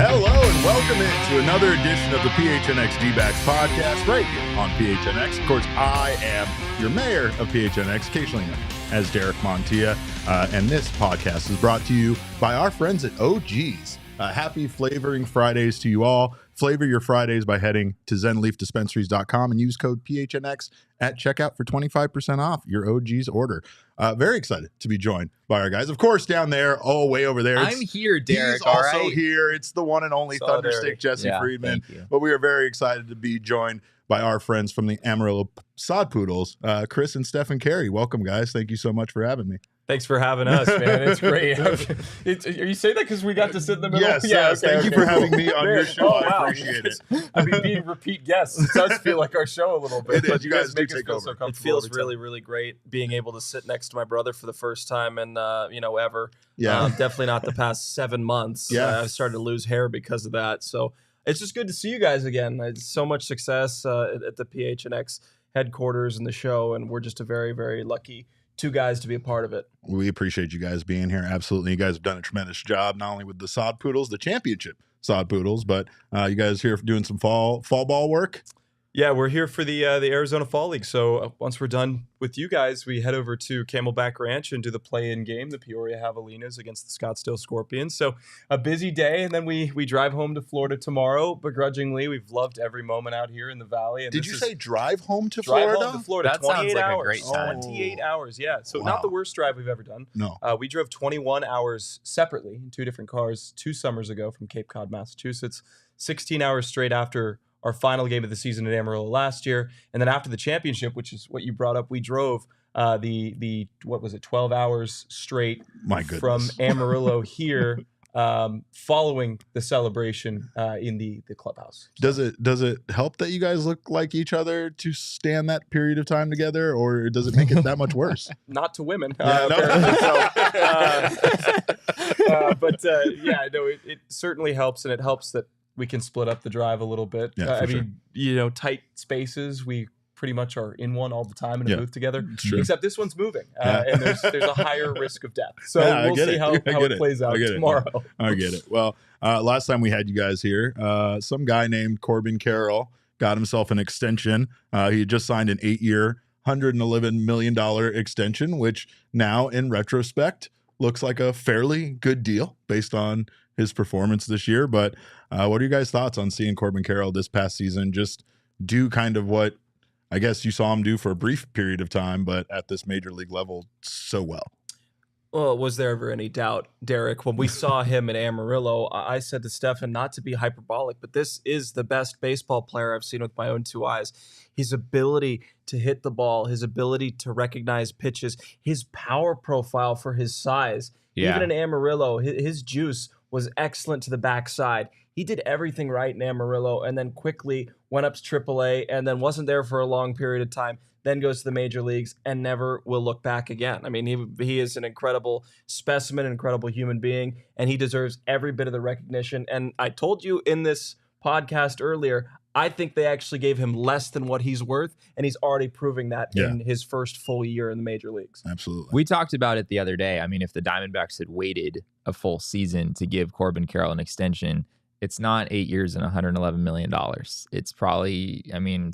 Hello and welcome into another edition of the PHNX D-Backs podcast right here on PHNX. Of course, I am your mayor of PHNX, occasionally known as Derek Montilla, and this podcast is brought to you by our friends at OG's. Happy Flavoring Fridays to you all. Flavor your Fridays by heading to ZenLeafDispensaries.com and use code PHNX at checkout for 25% off your OG's order. Very excited to be joined by our guys. Of course, down there, way over there. I'm here, Derek. He's also here. It's the one and only Thunderstick Jesse Friedman. But we are very excited to be joined by our friends from the Amarillo Sod Poodles, Chris and Stefan Caray. Welcome, guys. Thank you so much for having me. Thanks for having us, man. It's great. Are you saying that because we got to sit in the middle? Yes. Thank you for having me on your show. I appreciate it. I mean, being repeat guests, it does feel like our show a little bit. It is. You guys make us feel so comfortable. It feels really, really great being able to sit next to my brother for the first time and ever. Yeah. Definitely not the past 7 months. Yeah. I've started to lose hair because of that. So it's just good to see you guys again. It's so much success at the PHNX headquarters and the show, and we're just a very, very lucky two guys to be a part of it. We appreciate you guys being here. Absolutely. You guys have done a tremendous job, not only with the Sod Poodles, the championship Sod Poodles, but you guys here for doing some fall ball work. Yeah, we're here for the Arizona Fall League. So once we're done with you guys, we head over to Camelback Ranch and do the play-in game, the Peoria Javelinas against the Scottsdale Scorpions. So a busy day, and then we drive home to Florida tomorrow. Begrudgingly, we've loved every moment out here in the Valley. And Did you say drive home to Florida? Drive home to Florida. That 28 sounds like hours. a great time. 28 hours, yeah. So Wow. not the worst drive we've ever done. No. We drove 21 hours separately in two different cars 2 summers ago from Cape Cod, Massachusetts. 16 hours straight after our final game of the season at Amarillo last year. And then after the championship, which is what you brought up, we drove the 12 hours straight from Amarillo here following the celebration in the clubhouse. Does it help that you guys look like each other to stand that period of time together, or does it make it that much worse? Not to women. It certainly helps, and it helps that we can split up the drive a little bit. Yeah, tight spaces, we pretty much are in one all the time in a booth together, Sure. except this one's moving, and there's a higher risk of death. So we'll see how it plays out tomorrow. I get it. Well, last time we had you guys here, some guy named Corbin Carroll got himself an extension. He just signed an 8-year, $111 million extension, which now in retrospect looks like a fairly good deal based on his performance this year. But what are you guys' thoughts on seeing Corbin Carroll this past season just do kind of what I guess you saw him do for a brief period of time, but at this major league level so well? Well, was there ever any doubt, Derek? When we saw him in Amarillo, I said to Stefan, not to be hyperbolic, but this is the best baseball player I've seen with my own 2 eyes. His ability to hit the ball, his ability to recognize pitches, his power profile for his size. Yeah. Even in Amarillo, his juice was excellent to the backside. He did everything right in Amarillo and then quickly went up to AAA and then wasn't there for a long period of time, then goes to the major leagues and never will look back again. I mean, he is an incredible specimen, an incredible human being, and he deserves every bit of the recognition. And I told you in this podcast earlier, I think they actually gave him less than what he's worth, and he's already proving that in his first full year in the major leagues. Absolutely. We talked about it the other day. I mean, if the Diamondbacks had waited a full season to give Corbin Carroll an extension, it's not 8 years and $111 million. It's probably,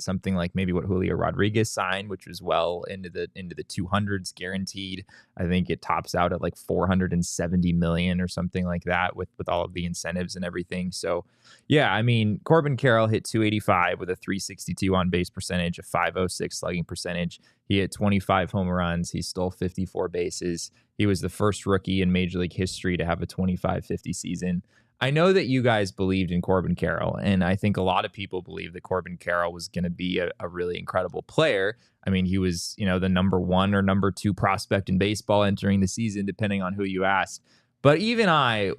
something like maybe what Julio Rodriguez signed, which was well into the 200s guaranteed. I think it tops out at like $470 million or something like that with all of the incentives and everything. So, yeah, Corbin Carroll hit 285 with a 362 on base percentage, a 506 slugging percentage. He hit 25 home runs. He stole 54 bases. He was the first rookie in Major League history to have a 25-50 season. I know that you guys believed in Corbin Carroll, and I think a lot of people believe that Corbin Carroll was going to be a really incredible player. He was, the number 1 or number 2 prospect in baseball entering the season, depending on who you asked. But even I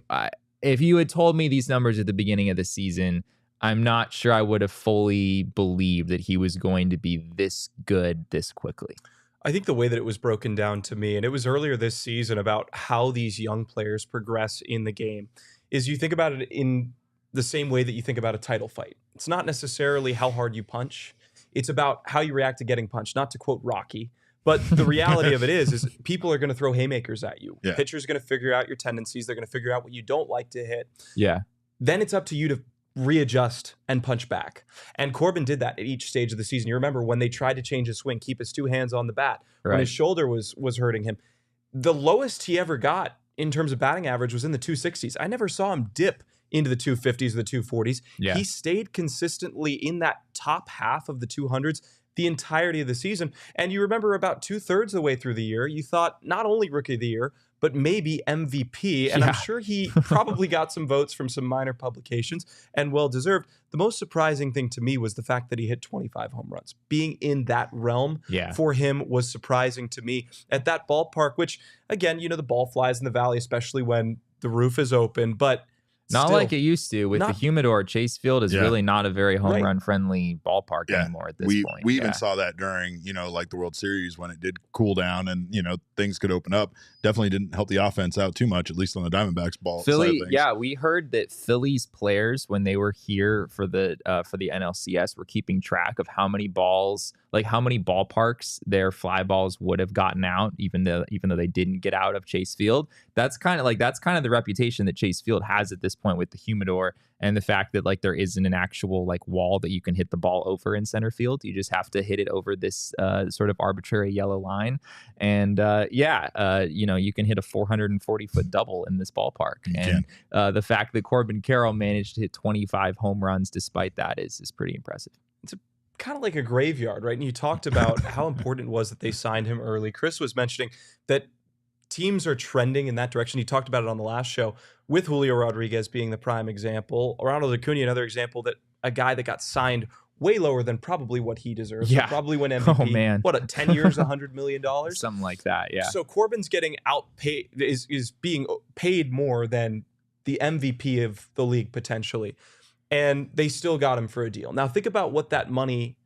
if you had told me these numbers at the beginning of the season, I'm not sure I would have fully believed that he was going to be this good this quickly. I think the way that it was broken down to me, and it was earlier this season, about how these young players progress in the game, is you think about it in the same way that you think about a title fight. It's not necessarily how hard you punch. It's about how you react to getting punched, not to quote Rocky. But the reality of it is people are going to throw haymakers at you. Yeah. Pitchers are going to figure out your tendencies. They're going to figure out what you don't like to hit. Yeah. then it's up to you to readjust and punch back. And Corbin did that at each stage of the season. You remember when they tried to change his swing, keep his two hands on the bat, when his shoulder was hurting him. The lowest he ever got in terms of batting average was in the 260s. I never saw him dip into the 250s or the 240s. Yeah. He stayed consistently in that top half of the 200s the entirety of the season. And you remember about 2/3 of the way through the year, you thought not only Rookie of the Year, but maybe MVP. And I'm sure he probably got some votes from some minor publications, and well-deserved. The most surprising thing to me was the fact that he hit 25 home runs. Being in that realm for him was surprising to me at that ballpark, which, again, the ball flies in the valley, especially when the roof is open, but not like it used to with the humidor. Chase Field is really not a very home run friendly ballpark anymore at this point. We even saw that during, like the World Series when it did cool down and, things could open up. Definitely didn't help the offense out too much, at least on the Diamondbacks ball side of things. We heard that Phillies players, when they were here for the NLCS, were keeping track of how many ballparks their fly balls would have gotten out, even though they didn't get out of Chase Field. That's kind of the reputation that Chase Field has at this point with the humidor, and the fact that there isn't an actual wall that you can hit the ball over in center field. You just have to hit it over this sort of arbitrary yellow line, and you can hit a 440-foot double in this ballpark. And the fact that Corbin Carroll managed to hit 25 home runs despite that is pretty impressive. It's kind of like a graveyard, right? And you talked about how important it was that they signed him early. Chris was mentioning that teams are trending in that direction. He talked about it on the last show, with Julio Rodriguez being the prime example. Ronald Acuna, another example, that a guy that got signed way lower than probably what he deserves. Yeah. So probably win MVP. Oh, man. What, 10 years, $100 million? Something like that, yeah. So Corbin's getting outpaid, is being paid more than the MVP of the league potentially. And they still got him for a deal. Now think about what that money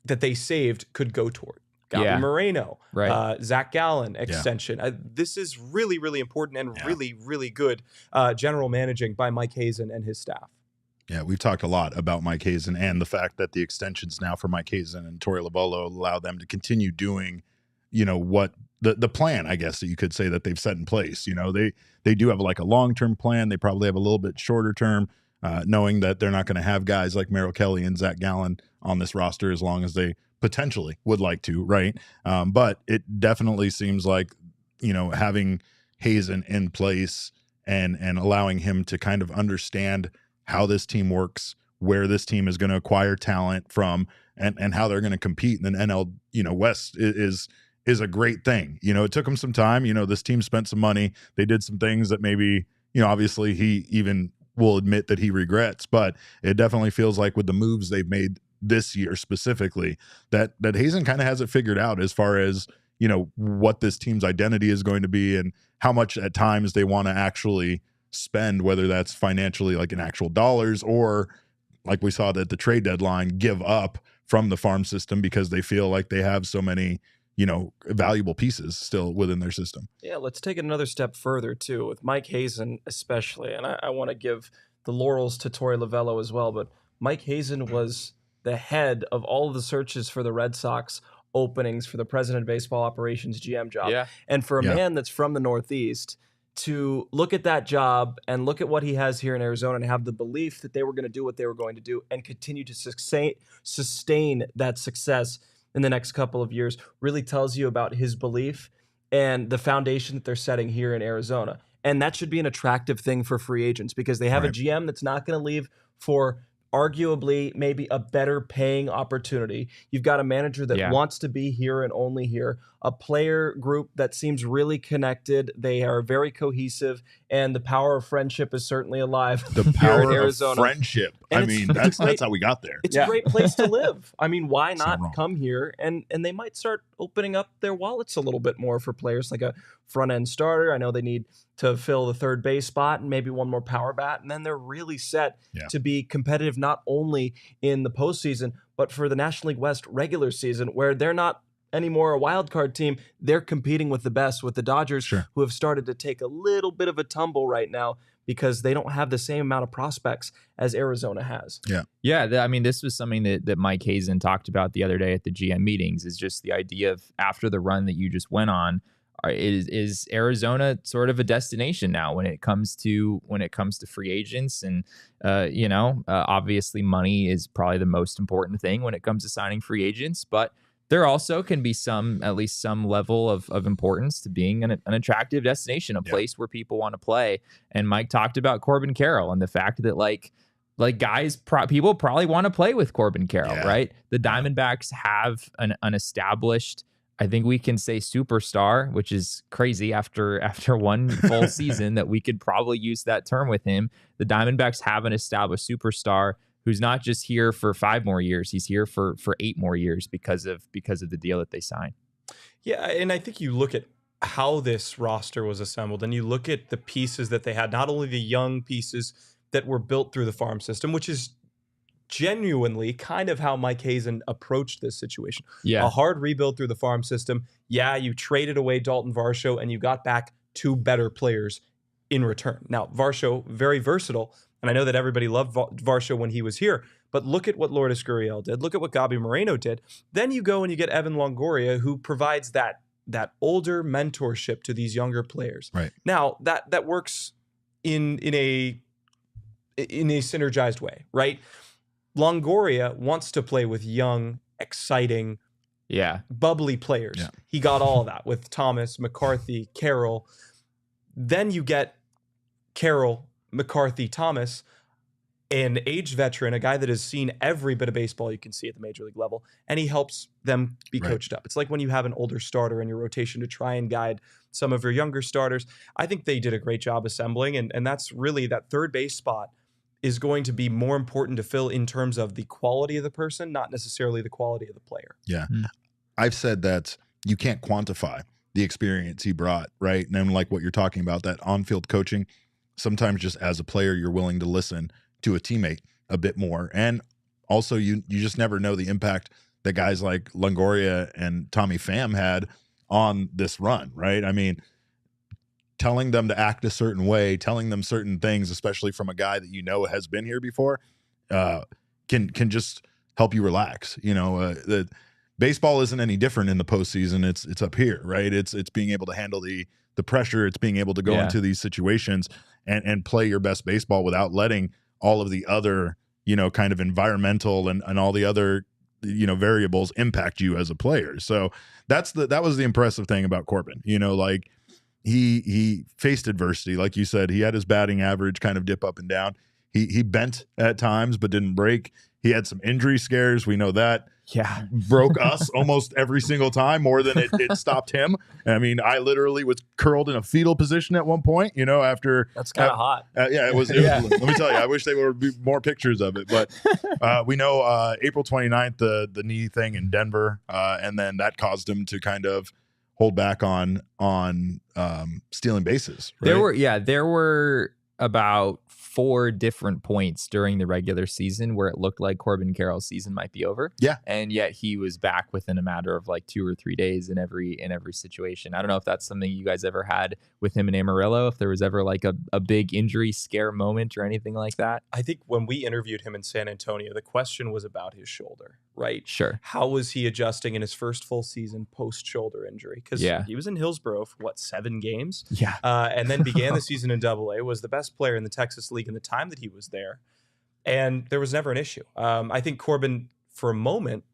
that they saved could go toward. Gabby Moreno, Zach Gallen extension. This is really, really important and really, really good general managing by Mike Hazen and his staff. Yeah, we've talked a lot about Mike Hazen and the fact that the extensions now for Mike Hazen and Torey Lovullo allow them to continue doing, what the plan, I guess, that you could say that they've set in place. They do have a long-term plan. They probably have a little bit shorter term, knowing that they're not going to have guys like Merrill Kelly and Zach Gallen on this roster as long as they potentially would like to, right? But it definitely seems like, having Hazen in place and allowing him to kind of understand how this team works, where this team is going to acquire talent from, and how they're going to compete in the NL, West is a great thing. It took him some time. This team spent some money. They did some things that maybe, obviously he even will admit that he regrets, but it definitely feels like with the moves they've made this year specifically, that Hazen kind of has it figured out as far as, what this team's identity is going to be and how much at times they want to actually spend, whether that's financially in actual dollars or like we saw at the trade deadline, give up from the farm system because they feel like they have so many, valuable pieces still within their system. Yeah, let's take it another step further too, with Mike Hazen especially. And I want to give the laurels to Torey Lovullo as well, but Mike Hazen was the head of all of the searches for the Red Sox openings for the president of baseball operations GM job. Yeah. And for a man that's from the Northeast to look at that job and look at what he has here in Arizona and have the belief that they were going to do what they were going to do and continue to sustain that success in the next couple of years really tells you about his belief and the foundation that they're setting here in Arizona. And that should be an attractive thing for free agents because they have a GM that's not going to leave for arguably maybe a better paying opportunity. You've got a manager that wants to be here and only here, a player group that seems really connected. They are very cohesive, and the power of friendship is certainly alive. The power in Arizona. Of friendship. And that's how we got there. It's a great place to live. Why not come here? And they might start opening up their wallets a little bit more for players like a front end starter. I know they need to fill the third base spot and maybe one more power bat. And then they're really set to be competitive, not only in the postseason, but for the National League West regular season, where they're not anymore a wild card team. They're competing with the best, with the Dodgers, who have started to take a little bit of a tumble right now because they don't have the same amount of prospects as Arizona has. Yeah. This was something that Mike Hazen talked about the other day at the GM meetings, is just the idea of after the run that you just went on, is Arizona sort of a destination now when it comes to free agents? And obviously money is probably the most important thing when it comes to signing free agents, but there also can be at least some level of importance to being an attractive destination, a place where people want to play. And Mike talked about Corbin Carroll and the fact that people probably want to play with Corbin Carroll, right? The Diamondbacks have an established, I think we can say, superstar, which is crazy after one full season that we could probably use that term with him. The Diamondbacks have an established superstar who's not just here for 5 more years. He's here for 8 more years because of the deal that they signed. Yeah, and I think you look at how this roster was assembled and you look at the pieces that they had, not only the young pieces that were built through the farm system, which is genuinely kind of how Mike Hazen approached this situation. Yeah. A hard rebuild through the farm system. Yeah, you traded away Dalton Varsho and you got back 2 better players in return. Now, Varsho, very versatile, and I know that everybody loved Varsho when he was here, but look at what Lourdes Gurriel did. Look at what Gabi Moreno did. Then you go and you get Evan Longoria, who provides that older mentorship to these younger players. Right. Now, that works in a synergized way, right? Longoria wants to play with young, exciting, bubbly players. Yeah. He got all of that with Thomas, McCarthy, Carroll. Then you get Carroll, McCarthy, Thomas, an aged veteran, a guy that has seen every bit of baseball you can see at the major league level, and he helps them be coached up. It's like when you have an older starter in your rotation to try and guide some of your younger starters. I think they did a great job assembling, and that's really that third base spot is going to be more important to fill in terms of the quality of the person, not necessarily the quality of the player. Yeah. I've said that you can't quantify the experience he brought, right? And like what you're talking about, that on-field coaching, sometimes just as a player, you're willing to listen to a teammate a bit more. And also you just never know the impact that guys like Longoria and Tommy Pham had on this run, right? I mean, telling them to act a certain way, telling them certain things, especially from a guy that has been here before, can just help you relax. The baseball isn't any different in the postseason. It's up here, right? It's being able to handle the pressure. It's being able to go into these situations and play your best baseball without letting all of the other, kind of environmental and all the other, variables impact you as a player. So that was the impressive thing about Corbin. He faced adversity. Like you said, he had his batting average kind of dip up and down. He bent at times, but didn't break. He had some injury scares. We know that. Yeah. Broke us almost every single time, more than it stopped him. I mean, I literally was curled in a fetal position at one point, after. That's kind of hot. It was. Let me tell you, I wish there would be more pictures of it. But we know April 29th, the knee thing in Denver, and then that caused him to kind of hold back on stealing bases. Right? There were about 4 different points during the regular season where it looked like Corbin Carroll's season might be over. Yeah. And yet he was back within a matter of like 2 or 3 days in every situation. I don't know if that's something you guys ever had with him in Amarillo, if there was ever like a big injury scare moment or anything like that. I think when we interviewed him in San Antonio, the question was about his shoulder, right? Sure. How was he adjusting in his first full season post-shoulder injury? Because he was in Hillsborough for 7 games? Yeah. And then began the season in AA, was the best player in the Texas League in the time that he was there. And there was never an issue. I think Corbin, for a moment,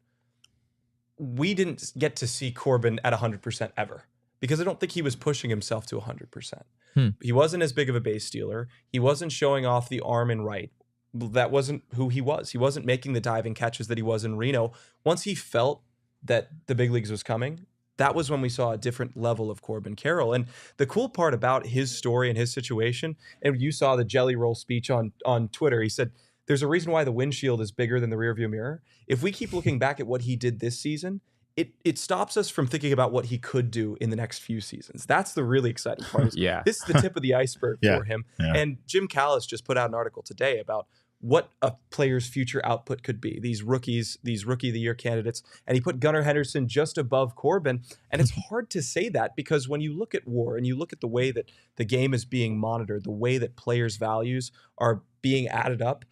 we didn't get to see Corbin at 100% ever, because I don't think he was pushing himself to 100%. He wasn't as big of a base stealer. He wasn't showing off the arm and right. That wasn't who he was. He wasn't making the diving catches that he was in Reno. Once he felt that the big leagues was coming, that was when we saw a different level of Corbin Carroll. And the cool part about his story and his situation, and you saw the Jelly Roll speech on Twitter, he said, there's a reason why the windshield is bigger than the rearview mirror. If we keep looking back at what he did this season, it stops us from thinking about what he could do in the next few seasons. That's the really exciting part. This is the tip of the iceberg for him. Yeah. And Jim Callis just put out an article today about what a player's future output could be. These rookies, these rookie of the year candidates. And he put Gunnar Henderson just above Corbin. And it's hard to say that, because when you look at WAR and you look at the way that the game is being monitored, the way that players' values are being added up,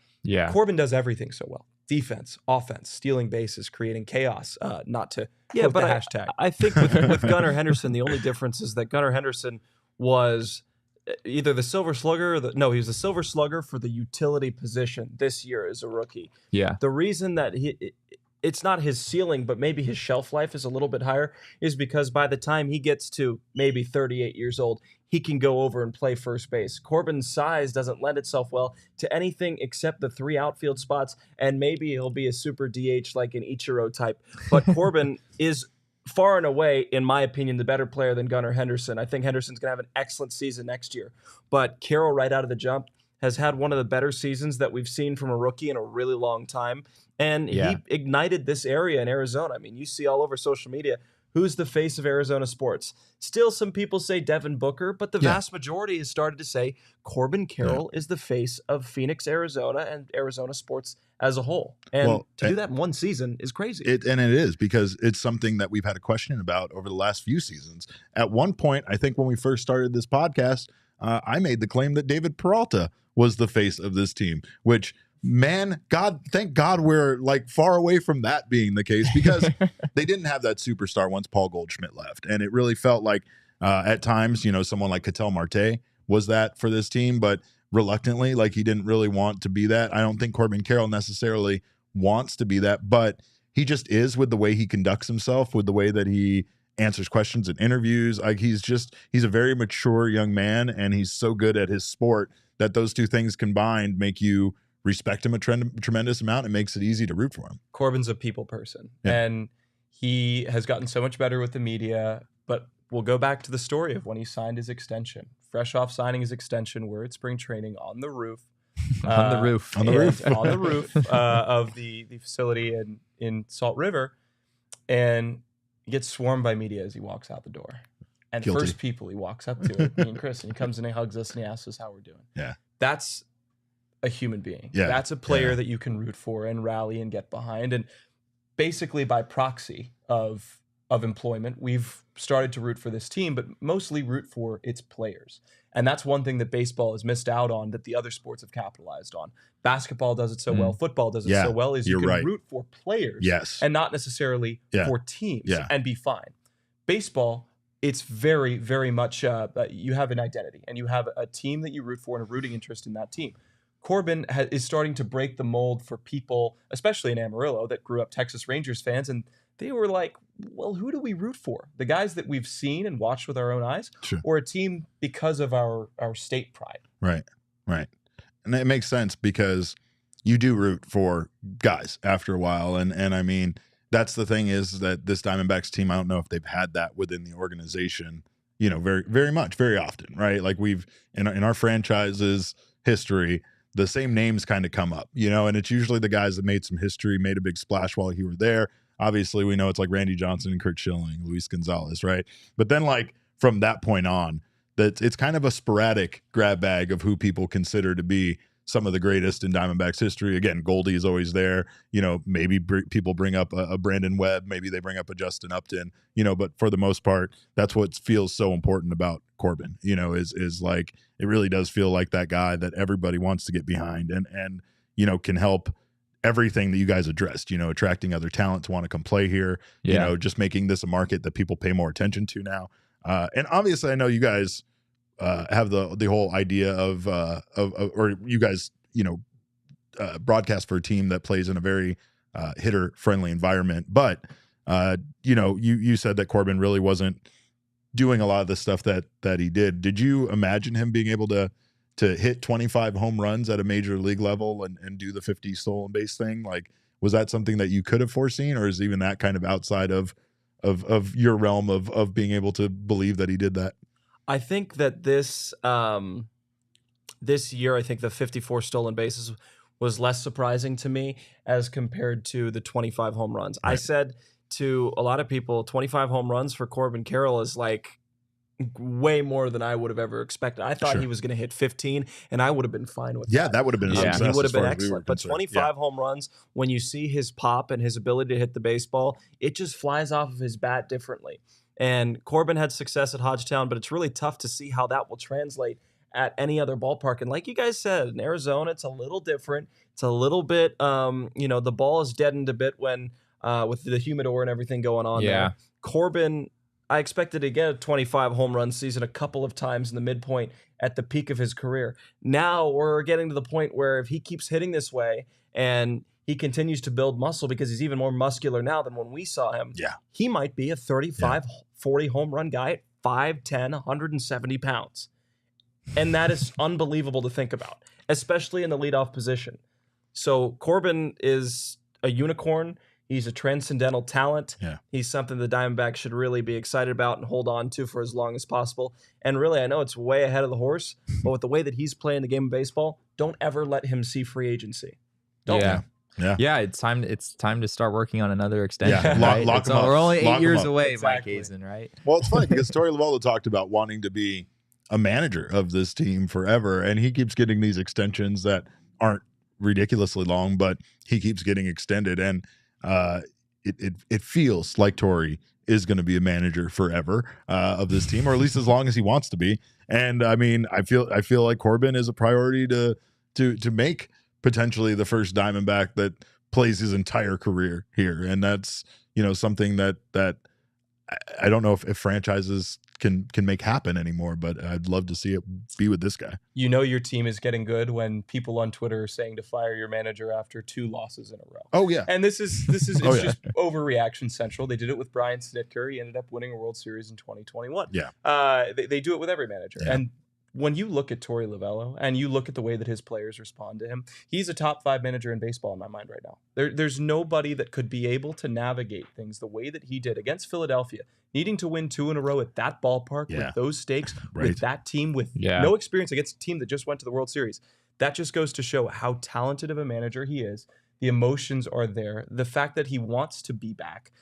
Corbin does everything so well. defense, offense, stealing bases, creating chaos, not to Yeah, quote but the hashtag. I think with Gunnar Henderson, the only difference is that Gunnar Henderson was either the Silver Slugger he was the Silver Slugger for the utility position this year as a rookie. Yeah. The reason that it's not his ceiling, but maybe his shelf life is a little bit higher, is because by the time he gets to maybe 38 years old, he can go over and play first base. Corbin's size doesn't lend itself well to anything except the 3 outfield spots, and maybe he'll be a super DH like an Ichiro type. But Corbin is far and away, in my opinion, the better player than Gunnar Henderson. I think Henderson's going to have an excellent season next year. But Carroll, right out of the jump, has had one of the better seasons that we've seen from a rookie in a really long time. And he ignited this area in Arizona. I mean, you see all over social media, who's the face of Arizona sports? Still, some people say Devin Booker, but the vast majority has started to say Corbin Carroll is the face of Phoenix, Arizona, and Arizona sports as a whole. And to do that in one season is crazy. It is, because it's something that we've had a question about over the last few seasons. At one point, I think when we first started this podcast, I made the claim that David Peralta was the face of this team, which, man, thank God we're like far away from that being the case, because they didn't have that superstar once Paul Goldschmidt left. And it really felt like at times, someone like Ketel Marte was that for this team, but reluctantly, like he didn't really want to be that. I don't think Corbin Carroll necessarily wants to be that, but he just is, with the way he conducts himself, with the way that he answers questions in interviews. Like he's a very mature young man, and he's so good at his sport that those two things combined make you respect him a tremendous amount. It makes it easy to root for him. Corbin's a people person, and he has gotten so much better with the media. But we'll go back to the story of when he signed his extension. Fresh off signing his extension, we're at spring training on the roof. On the roof of the facility in Salt River, and he gets swarmed by media as he walks out the door. And Guilty. First people he walks up to, me and Chris, and he comes in and he hugs us and he asks us how we're doing. Yeah. That's a human being. Yeah. That's a player that you can root for and rally and get behind. And basically by proxy of employment, we've started to root for this team, but mostly root for its players. And that's one thing that baseball has missed out on that the other sports have capitalized on. Basketball does it so well. Football does it so well, is you can root for players and not necessarily for teams and be fine. Baseball, it's very, very much you have an identity and you have a team that you root for and a rooting interest in that team. Corbin is starting to break the mold for people, especially in Amarillo, that grew up Texas Rangers fans, and they were like, well, who do we root for? The guys that we've seen and watched with our own eyes, or a team because of our state pride? Right. And it makes sense, because you do root for guys after a while. And I mean, that's the thing, is that this Diamondbacks team, I don't know if they've had that within the organization, very, very much, very often, right? Like we've, in our franchise's history, the same names kind of come up, and it's usually the guys that made some history, made a big splash while you were there. Obviously, we know it's like Randy Johnson and Kurt Schilling, Luis Gonzalez, right? But then, like, from that point on, that it's kind of a sporadic grab bag of who people consider to be some of the greatest in Diamondbacks history. Again, Goldie is always there. Maybe people bring up a Brandon Webb, maybe they bring up a Justin Upton. But for the most part, that's what feels so important about Corbin. Is like, it really does feel like that guy that everybody wants to get behind, and can help everything that you guys addressed, attracting other talent to want to come play here, just making this a market that people pay more attention to now. And obviously I know you guys have the whole idea of or you guys, broadcast for a team that plays in a very hitter friendly environment. But, you said that Corbin really wasn't doing a lot of the stuff that he did. Did you imagine him being able to hit 25 home runs at a major league level and do the 50 stolen base thing? Like, was that something that you could have foreseen, or is even that kind of outside of your realm of being able to believe that he did that? I think that this year, I think the 54 stolen bases was less surprising to me as compared to the 25 home runs. Right. I said to a lot of people, 25 home runs for Corbin Carroll is like way more than I would have ever expected. I thought he was going to hit 15, and I would have been fine with that. Yeah, that would have been a success. He would have been excellent. But 25 home runs, when you see his pop and his ability to hit the baseball, it just flies off of his bat differently. And Corbin had success at Hodgetown, but it's really tough to see how that will translate at any other ballpark. And like you guys said, in Arizona, it's a little different. It's a little bit, the ball is deadened a bit when with the humidor and everything going on there. Corbin, I expected to get a 25 home run season a couple of times in the midpoint at the peak of his career. Now we're getting to the point where if he keeps hitting this way and he continues to build muscle, because he's even more muscular now than when we saw him, he might be a 35, 40 home run guy at 5'10", 170 pounds. And that is unbelievable to think about, especially in the leadoff position. So Corbin is a unicorn. He's a transcendental talent. Yeah. He's something the Diamondbacks should really be excited about and hold on to for as long as possible. And really, I know it's way ahead of the horse, but with the way that he's playing the game of baseball, don't ever let him see free agency. Don't. Yeah, it's time to start working on another extension. Yeah, right? lock him up. We're only 8 years away, Exactly. Mike Hazen, right? Well, it's funny because Torey Lovullo talked about wanting to be a manager of this team forever, and he keeps getting these extensions that aren't ridiculously long, but he keeps getting extended, and it feels like Torey is going to be a manager forever of this team, or at least as long as he wants to be. And I mean, I feel like Corbin is a priority to make potentially the first Diamondback that plays his entire career here, and that's something that I don't know if franchises can make happen anymore, but I'd love to see it be with this guy. You know your team is getting good when people on Twitter are saying to fire your manager after 2 losses in a row. Oh yeah, and this is it's just overreaction central. They did it with Brian Snitker. He ended up winning a World Series in 2021. Yeah, they do it with every manager. Yeah. And when you look at Torey Lovullo and you look at the way that his players respond to him, he's a top 5 manager in baseball in my mind right now. There's nobody that could be able to navigate things the way that he did against Philadelphia, needing to win 2 in a row at that ballpark with those stakes, with that team with no experience against a team that just went to the World Series. That just goes to show how talented of a manager he is. The emotions are there. The fact that he wants to be back.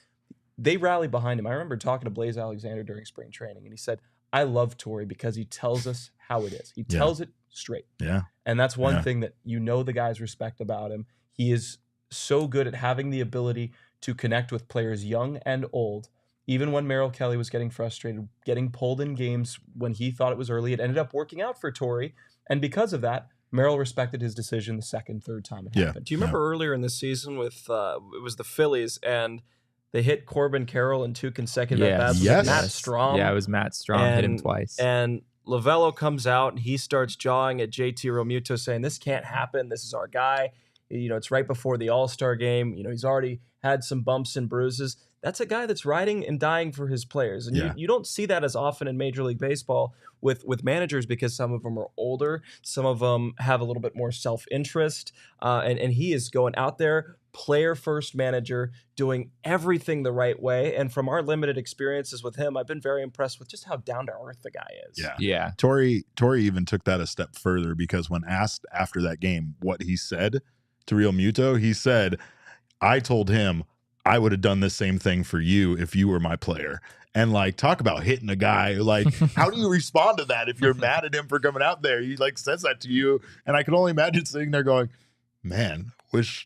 They rally behind him. I remember talking to Blaze Alexander during spring training, and he said, I love Torey because he tells us how it is. He tells it straight. Yeah. And that's one thing that the guys respect about him. He is so good at having the ability to connect with players young and old. Even when Merrill Kelly was getting frustrated, getting pulled in games when he thought it was early, it ended up working out for Torey. And because of that, Merrill respected his decision the second, third time it happened. Do you remember earlier in the season with it was the Phillies and they hit Corbin Carroll in 2 consecutive at-bats with Matt Strom? Yeah, it was Matt Strom, hit him twice. And Lovullo comes out and he starts jawing at JT Realmuto saying, this can't happen. This is our guy. It's right before the All-Star game. He's already had some bumps and bruises. That's a guy that's riding and dying for his players. And you don't see that as often in Major League Baseball with managers because some of them are older. Some of them have a little bit more self-interest. And he is going out there, player-first manager, doing everything the right way. And from our limited experiences with him, I've been very impressed with just how down-to-earth the guy is. Yeah. Torey even took that a step further because when asked after that game what he said to Realmuto, he said, I told him I would have done the same thing for you if you were my player. And talk about hitting a guy. How do you respond to that if you're mad at him for coming out there? He says that to you. And I can only imagine sitting there going, man, wish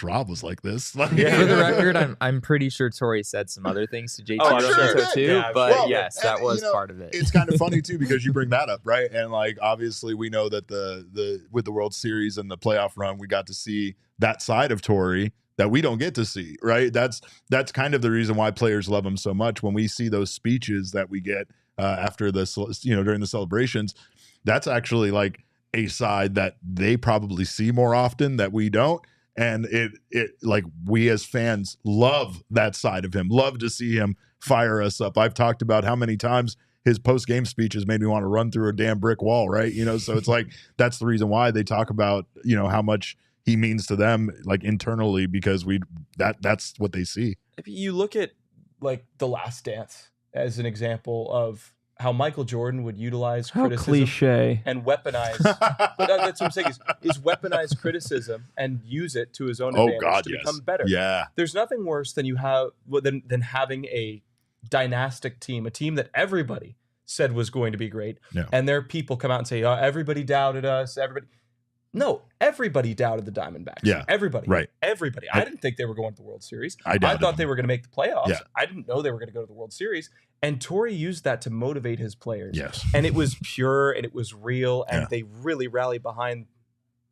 Rob was like this. For the record, I'm pretty sure Torey said some other things to JT too. Yeah, but that was part of it. It's kind of funny too because you bring that up, right? And obviously we know that the with the World Series and the playoff run, we got to see that side of Torey that we don't get to see, right? That's kind of the reason why players love him so much. When we see those speeches that we get after this, during the celebrations, that's actually a side that they probably see more often that we don't. And it we as fans love that side of him, love to see him fire us up. I've talked about how many times his post-game speeches made me want to run through a damn brick wall, right? So it's that's the reason why they talk about, how much he means to them internally because that's what they see. If you look at The Last Dance as an example of how Michael Jordan would utilize criticism cliche and weaponize. But that's what I'm saying is weaponize criticism and use it to his own advantage to become better. Yeah, there's nothing worse than than having a dynastic team, a team that everybody said was going to be great, and their people come out and say, "Oh, everybody doubted us." No, everybody doubted the Diamondbacks. Yeah. Everybody. Right. Everybody. I didn't think they were going to the World Series. I thought they were going to make the playoffs. Yeah. I didn't know they were going to go to the World Series. And Torey used that to motivate his players. Yes. And it was pure and it was real. And Yeah. they really rallied behind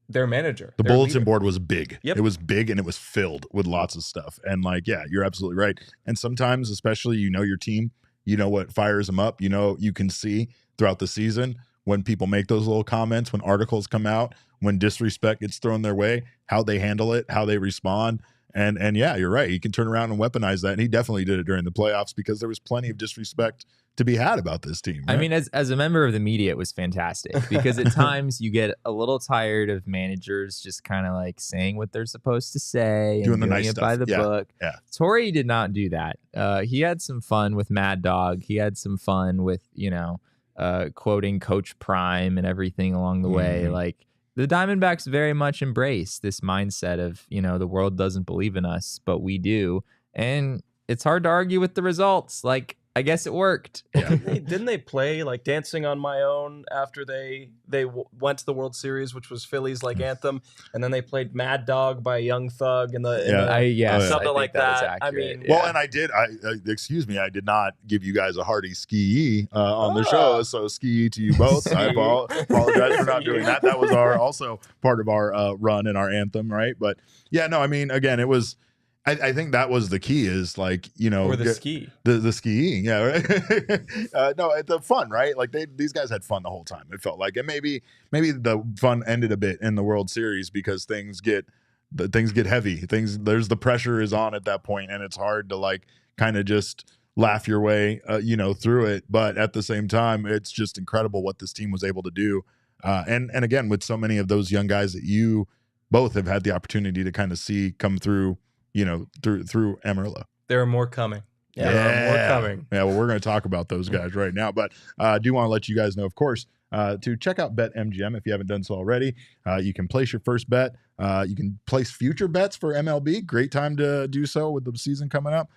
their manager. The their bulletin leader. board was big. Yep. It was big and it was filled with lots of stuff. And like, yeah, you're absolutely right. And sometimes, especially, your team, what fires them up, you can see throughout the season when people make those little comments, when articles come out, when disrespect gets thrown their way, how they handle it, how they respond. And yeah, you're right. He can turn around and weaponize that. And he definitely did it during the playoffs because there was plenty of disrespect to be had about this team. Right? I mean, as a member of the media, it was fantastic because at times you get a little tired of managers just kind of like saying what they're supposed to say Doing and the doing nice it stuff. by the Yeah. book. Yeah. Torey did not do that. He had some fun with Mad Dog. He had some fun with, quoting Coach Prime and everything along the way. Mhm. Like the Diamondbacks very much embrace this mindset of, the world doesn't believe in us, but we do. And it's hard to argue with the results. Like, I guess it worked. Yeah. Didn't they play like Dancing on My Own after they went to the World Series, which was Philly's like anthem, and then they played Mad Dog by Young Thug and Yeah. the I something think like was that. I accurate. mean, Well, and I did. Excuse me, I did not give you guys a hearty ski on the show. So ski to you both. I apologize for not doing that. That was also part of our run and our anthem, right? But yeah, no, I mean, again, it was. I think that was the key is like, or the ski. The skiing. Yeah. Right? No, the fun, right? Like these guys had fun the whole time. It felt like, and maybe the fun ended a bit in the World Series because things get heavy. There's the pressure is on at that point, and it's hard to like kind of just laugh your way, through it. But at the same time, it's just incredible what this team was able to do. And again, with so many of those young guys that you both have had the opportunity to kind of see come through, through Amarillo. There are more coming. Yeah. There are more coming. Yeah, well, we're going to talk about those guys right now. But I do want to let you guys know, of course, to check out BetMGM if you haven't done so already. You can place your first bet. You can place future bets for MLB. Great time to do so with the season coming up.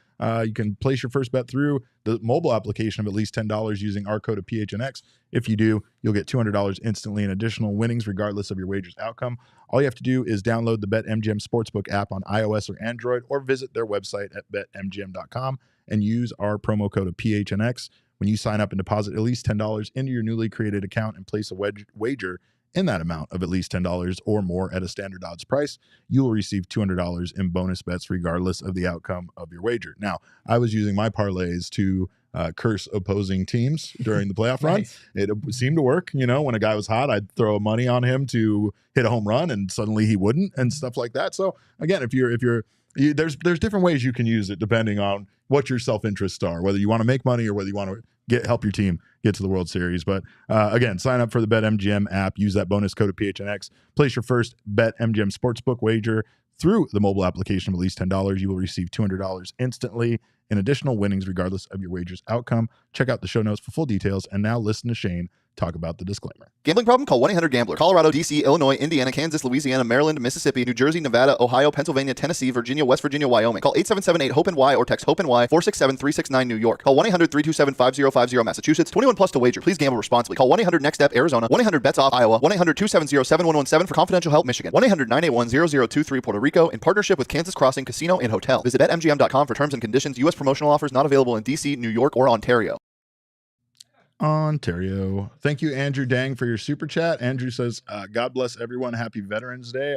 You can place your first bet through the mobile application of at least $10 using our code of PHNX. If you do, you'll get $200 instantly in additional winnings regardless of your wager's outcome. All you have to do is download the BetMGM Sportsbook app on iOS or Android or visit their website at betmgm.com and use our promo code of PHNX. When you sign up and deposit at least $10 into your newly created account and place a wager in that amount of at least $10 or more at a standard odds price, you will receive $200 in bonus bets regardless of the outcome of your wager. Now, I was using my parlays to curse opposing teams during the playoff run. Nice. It seemed to work. When a guy was hot, I'd throw money on him to hit a home run, and suddenly he wouldn't, and stuff like that. So again, there's different ways you can use it depending on what your self-interests are, whether you want to make money or whether you want to help your team get to the World Series. But again, sign up for the BetMGM app. Use that bonus code of PHNX. Place your first BetMGM Sportsbook wager through the mobile application of at least $10. You will receive $200 instantly in additional winnings regardless of your wager's outcome. Check out the show notes for full details. And now listen to Shane talk about the disclaimer. Gambling problem? Call 1-800-GAMBLER. Colorado, D.C., Illinois, Indiana, Kansas, Louisiana, Maryland, Mississippi, New Jersey, Nevada, Ohio, Pennsylvania, Tennessee, Virginia, West Virginia, Wyoming. Call 877-8-HOPE-NY or text HOPE-NY 467-369 New York. Call 1-800-327-5050 Massachusetts. 21 plus to wager. Please gamble responsibly. Call 1-800-NEXT-STEP Arizona. 1-800-BETS-OFF Iowa. 1-800-270-7117 for confidential help Michigan. 1-800-981-0023 Puerto Rico in partnership with Kansas Crossing Casino and Hotel. Visit BetMGM.com for terms and conditions. U.S. promotional offers not available in D.C., New York, or Ontario. Ontario. Thank you, Andrew Dang, for your super chat. Andrew says, God bless everyone. Happy Veterans Day.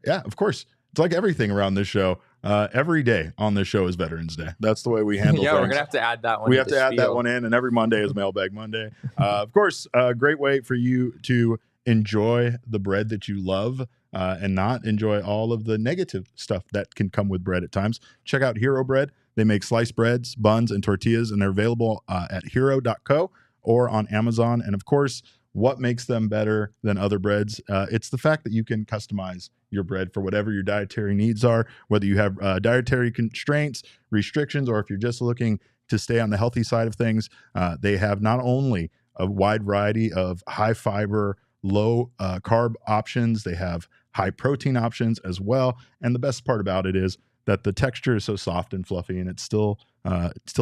Yeah, of course. It's like everything around this show. Every day on this show is Veterans Day. That's the way we handle Yeah, things. we're going to have to add that one. We have to add that one in, and every Monday is Mailbag Monday. Of course, a great way for you to enjoy the bread that you love and not enjoy all of the negative stuff that can come with bread at times. Check out Hero Bread. They make sliced breads, buns, and tortillas, and they're available at hero.co or on Amazon. And of course, what makes them better than other breads? It's the fact that you can customize your bread for whatever your dietary needs are, whether you have dietary constraints, restrictions, or if you're just looking to stay on the healthy side of things. They have not only a wide variety of high fiber, low carb options, they have high protein options as well. And the best part about it is that the texture is so soft and fluffy, and it still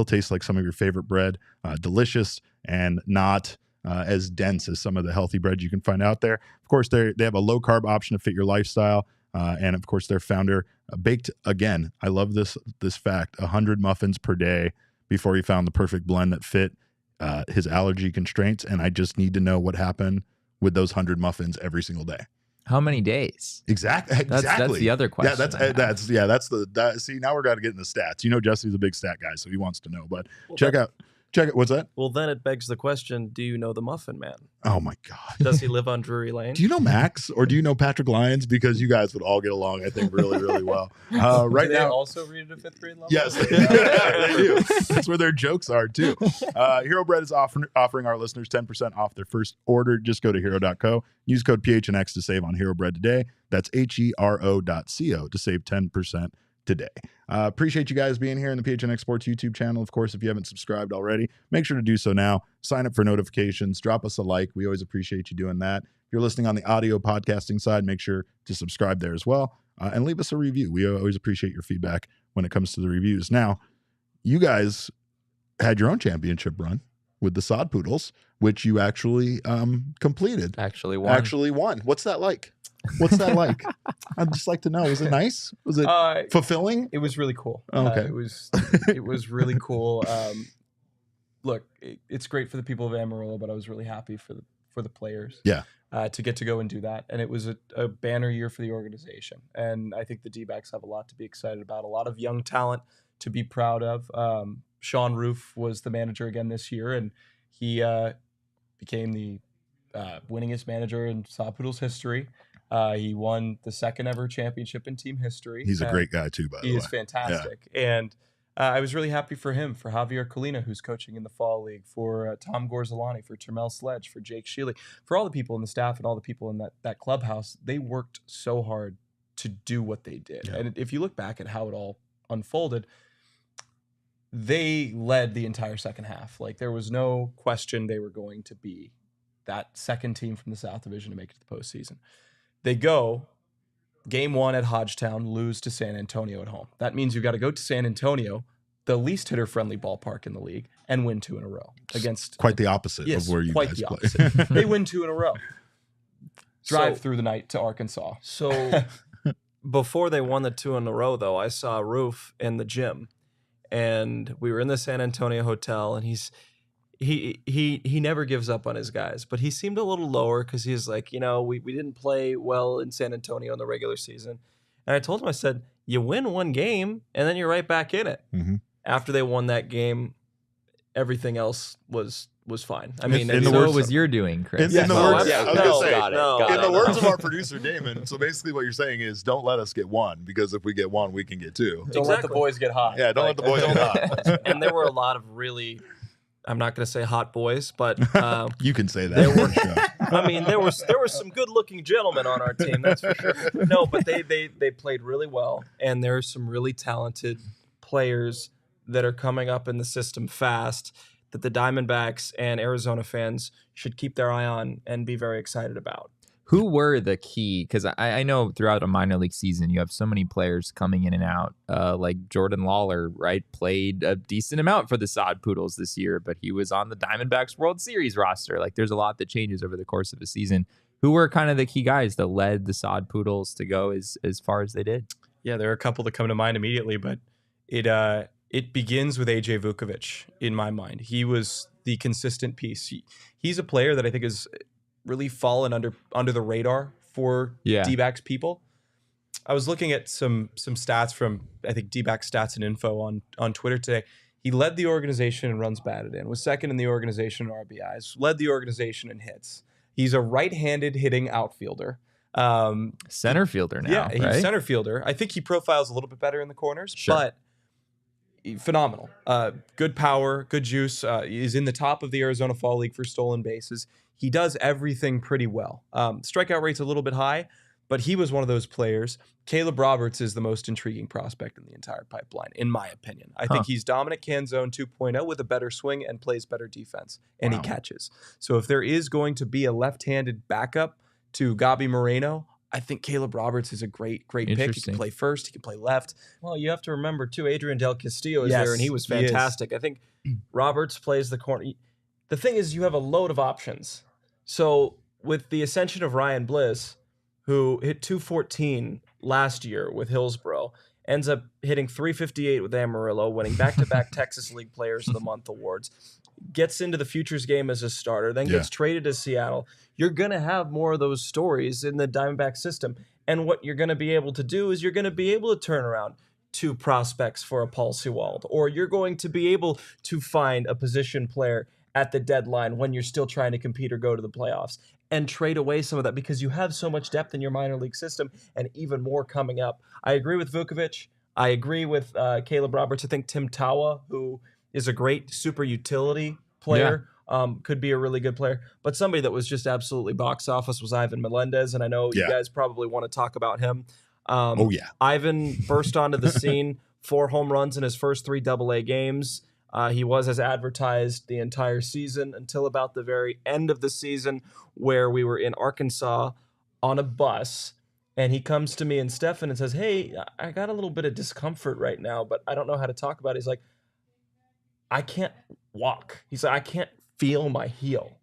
tastes like some of your favorite bread, delicious and not as dense as some of the healthy breads you can find out there. Of course, they have a low carb option to fit your lifestyle. And of course, their founder baked, again, I love this fact, 100 muffins per day before he found the perfect blend that fit his allergy constraints. And I just need to know what happened with those 100 muffins every single day. How many days? Exactly. That's the other question. See, now we're going to get into stats. You know, Jesse's a big stat guy, so he wants to know. But check it. What's that? Well, then it begs the question: do you know the Muffin Man? Oh my God! Does he live on Drury Lane? Do you know Max or do you know Patrick Lyons? Because you guys would all get along, I think, really, really well. Right do now, they also read at a 5th grade level? yes, they do. That's where their jokes are too. Hero Bread is offering our listeners 10% off their first order. Just go to hero.co. Use code PHNX to save on Hero Bread today. That's HERO.co to save 10% today. Appreciate you guys being here in the PHNX Sports YouTube channel. Of course, if you haven't subscribed already, make sure to do so now. Sign up for notifications. Drop us a like. We always appreciate you doing that. If you're listening on the audio podcasting side, make sure to subscribe there as well. And leave us a review. We always appreciate your feedback when it comes to the reviews. Now, you guys had your own championship run with the Sod Poodles, which you actually completed. Actually won. What's that like? I'd just like to know. Was it nice? Was it fulfilling? It was really cool. Oh, okay. It was really cool. Look, it's great for the people of Amarillo, but I was really happy for the players. Yeah. To get to go and do that. And it was a banner year for the organization. And I think the D-backs have a lot to be excited about, a lot of young talent to be proud of. Sean Roof was the manager again this year, and he became the winningest manager in Sod Poodles history. He won the second ever championship in team history. He's a great guy too, by the way. He is fantastic. Yeah. And I was really happy for him, for Javier Colina, who's coaching in the Fall League, for Tom Gorzolani, for Termel Sledge, for Jake Shealy, for all the people in the staff and all the people in that clubhouse. They worked so hard to do what they did. Yeah. And if you look back at how it all unfolded, they led the entire second half. Like, there was no question they were going to be that second team from the South Division to make it to the postseason. They go game 1 at Hodgetown, lose to San Antonio at home. That means you've got to go to San Antonio, the least hitter-friendly ballpark in the league, and win 2 in a row against. Quite the opposite of where you guys play. They win 2 in a row. Drive through the night to Arkansas. So before they won the 2 in a row, though, I saw Roof in the gym, and we were in the San Antonio hotel, and he never gives up on his guys, but he seemed a little lower because he's like, we didn't play well in San Antonio in the regular season. And I told him, I said, you win one game and then you're right back in it. Mm-hmm. After they won that game, everything else was fine. I mean, what was your doing, Chris? In the words, I was gonna say, in the words of our producer Damon. So basically, what you're saying is, don't let us get 1, because if we get 1, we can get 2. Don't let the boys get hot. Yeah, don't let the boys get hot. And there were a lot of really, I'm not going to say hot boys, but you can say that. I mean, there were some good-looking gentlemen on our team, that's for sure. No, but they played really well, and there are some really talented players that are coming up in the system fast that the Diamondbacks and Arizona fans should keep their eye on and be very excited about. Who were the key? Because I know throughout a minor league season, you have so many players coming in and out. Like Jordan Lawler, right? Played a decent amount for the Sod Poodles this year, but he was on the Diamondbacks World Series roster. Like, there's a lot that changes over the course of a season. Who were kind of the key guys that led the Sod Poodles to go as far as they did? Yeah, there are a couple that come to mind immediately, but it begins with AJ Vukovic in my mind. He was the consistent piece. He's a player that I think is really fallen under the radar for D-backs people. I was looking at some stats from, I think, D-backs Stats and Info on Twitter today. He led the organization in runs batted in, was second in the organization in RBIs, led the organization in hits. He's a right-handed hitting outfielder. Center fielder now, yeah, he's right? Center fielder. I think he profiles a little bit better in the corners, sure. But phenomenal. Good power, good juice. He's in the top of the Arizona Fall League for stolen bases. He does everything pretty well. Strikeout rate's a little bit high, but he was one of those players. Caleb Roberts is the most intriguing prospect in the entire pipeline, in my opinion. I think he's Dominic Canzone 2.0 with a better swing and plays better defense, and he catches. So if there is going to be a left-handed backup to Gabi Moreno, I think Caleb Roberts is a great pick. He can play first, he can play left. Well, you have to remember, too, Adrian Del Castillo is there, and he was fantastic. I think Roberts plays the corner. the thing is, you have a load of options. So with the ascension of Ryan Bliss, who hit 214 last year with Hillsborough, ends up hitting 358 with Amarillo, winning back-to-back Texas League Players of the Month awards, gets into the Futures game as a starter, then gets traded to Seattle. You're going to have more of those stories in the Diamondback system. And what you're going to be able to do is you're going to be able to turn around 2 prospects for a Paul Sewald, or you're going to be able to find a position player at the deadline when you're still trying to compete or go to the playoffs, and trade away some of that because you have so much depth in your minor league system and even more coming up. I agree with Vukovic. I agree with Caleb Roberts. I think Tim Tawa, who is a great super utility player, could be a really good player. But somebody that was just absolutely box office was Ivan Melendez, and I know you guys probably want to talk about him. Ivan burst onto the scene, 4 home runs in his first 3 AA games. He was as advertised the entire season until about the very end of the season, where we were in Arkansas on a bus, and he comes to me and Stefan and says, "Hey, I got a little bit of discomfort right now, but I don't know how to talk about it." He's like, "I can't walk." He's like, "I can't feel my heel."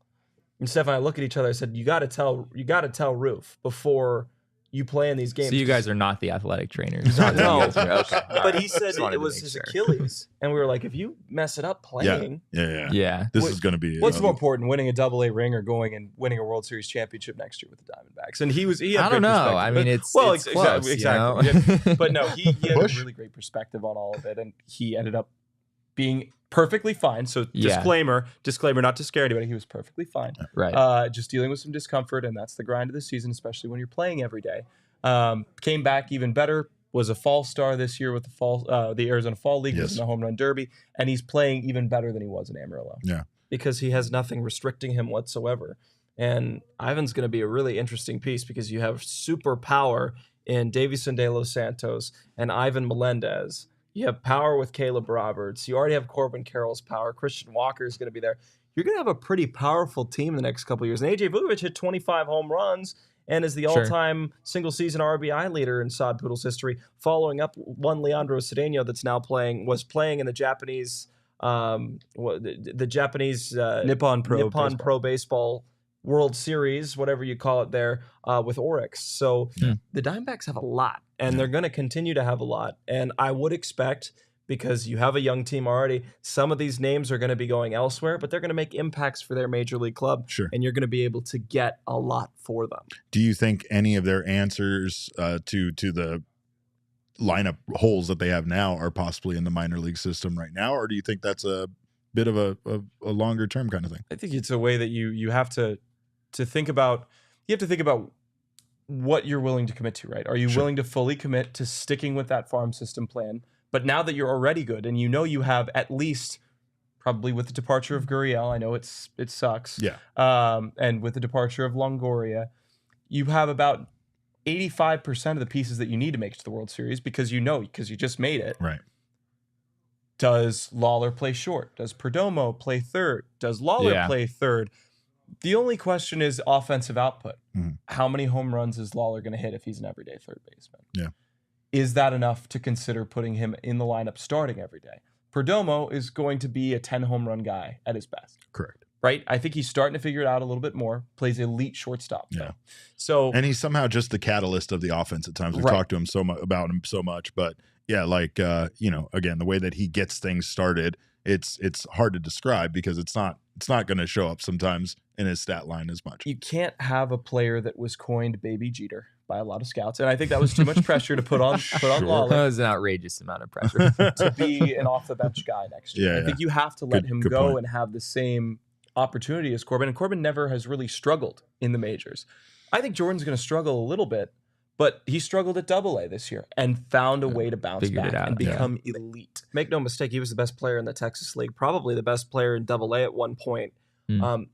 And Stefan and I look at each other. I said, "You got to tell Roof before you play in these games." So you guys are not the athletic trainers. No. Okay. But he said it was his Achilles, and we were like, "If you mess it up playing, This is going to be what's more important, winning a AA ring or going and winning a World Series championship next year with the Diamondbacks?" And he had I don't great know. perspective. I mean, it's close, exactly. You know? Yeah. But no, he had a really great perspective on all of it, and he ended up being perfectly fine. So disclaimer, not to scare anybody. He was perfectly fine. Right. Just dealing with some discomfort, and that's the grind of the season, especially when you're playing every day. Came back even better. Was a fall star this year with the Arizona Fall League. Was in the Home Run Derby, and he's playing even better than he was in Amarillo. Yeah, because he has nothing restricting him whatsoever. And Ivan's going to be a really interesting piece because you have super power in Davison De Los Santos and Ivan Melendez. You have power with Caleb Roberts. You already have Corbin Carroll's power. Christian Walker is going to be there. You're going to have a pretty powerful team the next couple of years. And AJ Vukovic hit 25 home runs and is the all-time single-season RBI leader in Sod Poodles history, following up one Leandro Cedeno that's now was playing in the Japanese, the Japanese Nippon Pro Baseball World Series, whatever you call it there, with Oryx. So the Diamondbacks have a lot, and they're going to continue to have a lot. And I would expect, because you have a young team already, some of these names are going to be going elsewhere, but they're going to make impacts for their major league club. Sure. And you're going to be able to get a lot for them. Do you think any of their answers to the lineup holes that they have now are possibly in the minor league system right now, or do you think that's a bit of a longer term kind of thing? I think it's a way that you have to think about. You have to think about what you're willing to commit to, right? Are you willing to fully commit to sticking with that farm system plan? But now that you're already good, and you know you have at least, probably with the departure of Gurriel, I know it sucks. Yeah. And with the departure of Longoria, you have about 85% of the pieces that you need to make it to the World Series because you just made it. Right. Does Lawler play short? Does Perdomo play third? Does Lawler play third? The only question is offensive output. Mm-hmm. How many home runs is Lawler going to hit if he's an everyday third baseman? Yeah. Is that enough to consider putting him in the lineup starting every day? Perdomo is going to be a 10 home run guy at his best. Correct. Right? I think he's starting to figure it out a little bit more. Plays elite shortstop. Yeah. So, and he's somehow just the catalyst of the offense at times. We've talked to him about him so much, but yeah, like again, the way that he gets things started, it's hard to describe because it's not going to show up sometimes in his stat line as much. You can't have a player that was coined Baby Jeter by a lot of scouts, and I think that was too much pressure to put on Lawler. That was an outrageous amount of pressure to be an off the bench guy next year. I think you have to let him go point. and have the same opportunity as Corbin. And Corbin never has really struggled in the majors. I think Jordan's going to struggle a little bit, but he struggled at AA this year and found a way to bounce back and become elite. Make no mistake, he was the best player in the Texas League, probably the best player in AA at one point,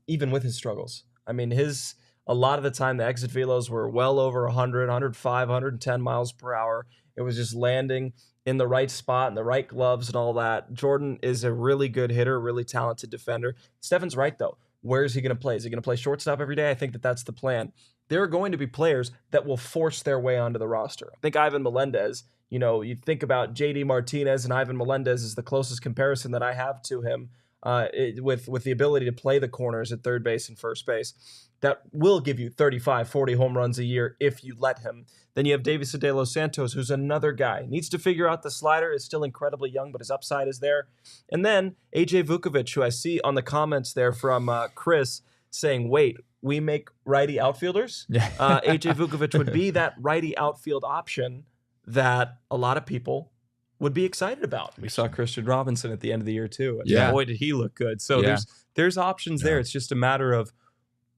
even with his struggles. I mean, a lot of the time, the exit velos were well over 100, 105, 110 miles per hour. It was just landing in the right spot and the right gloves and all that. Jordan is a really good hitter, really talented defender. Stefan's right, though. Where is he going to play? Is he going to play shortstop every day? I think that's the plan. There are going to be players that will force their way onto the roster. I think Ivan Melendez, you think about JD Martinez, and Ivan Melendez is the closest comparison that I have to him. with the ability to play the corners at third base and first base, that will give you 35, 40 home runs a year if you let him. Then you have Davison De Los Santos, who's another guy. Needs to figure out the slider, is still incredibly young, but his upside is there. And then AJ Vukovic, who I see on the comments there from Chris saying, wait, we make righty outfielders? AJ Vukovic would be that righty outfield option that a lot of people would be excited about. We saw Christian Robinson at the end of the year too. And boy, did he look good. So there's options there. It's just a matter of,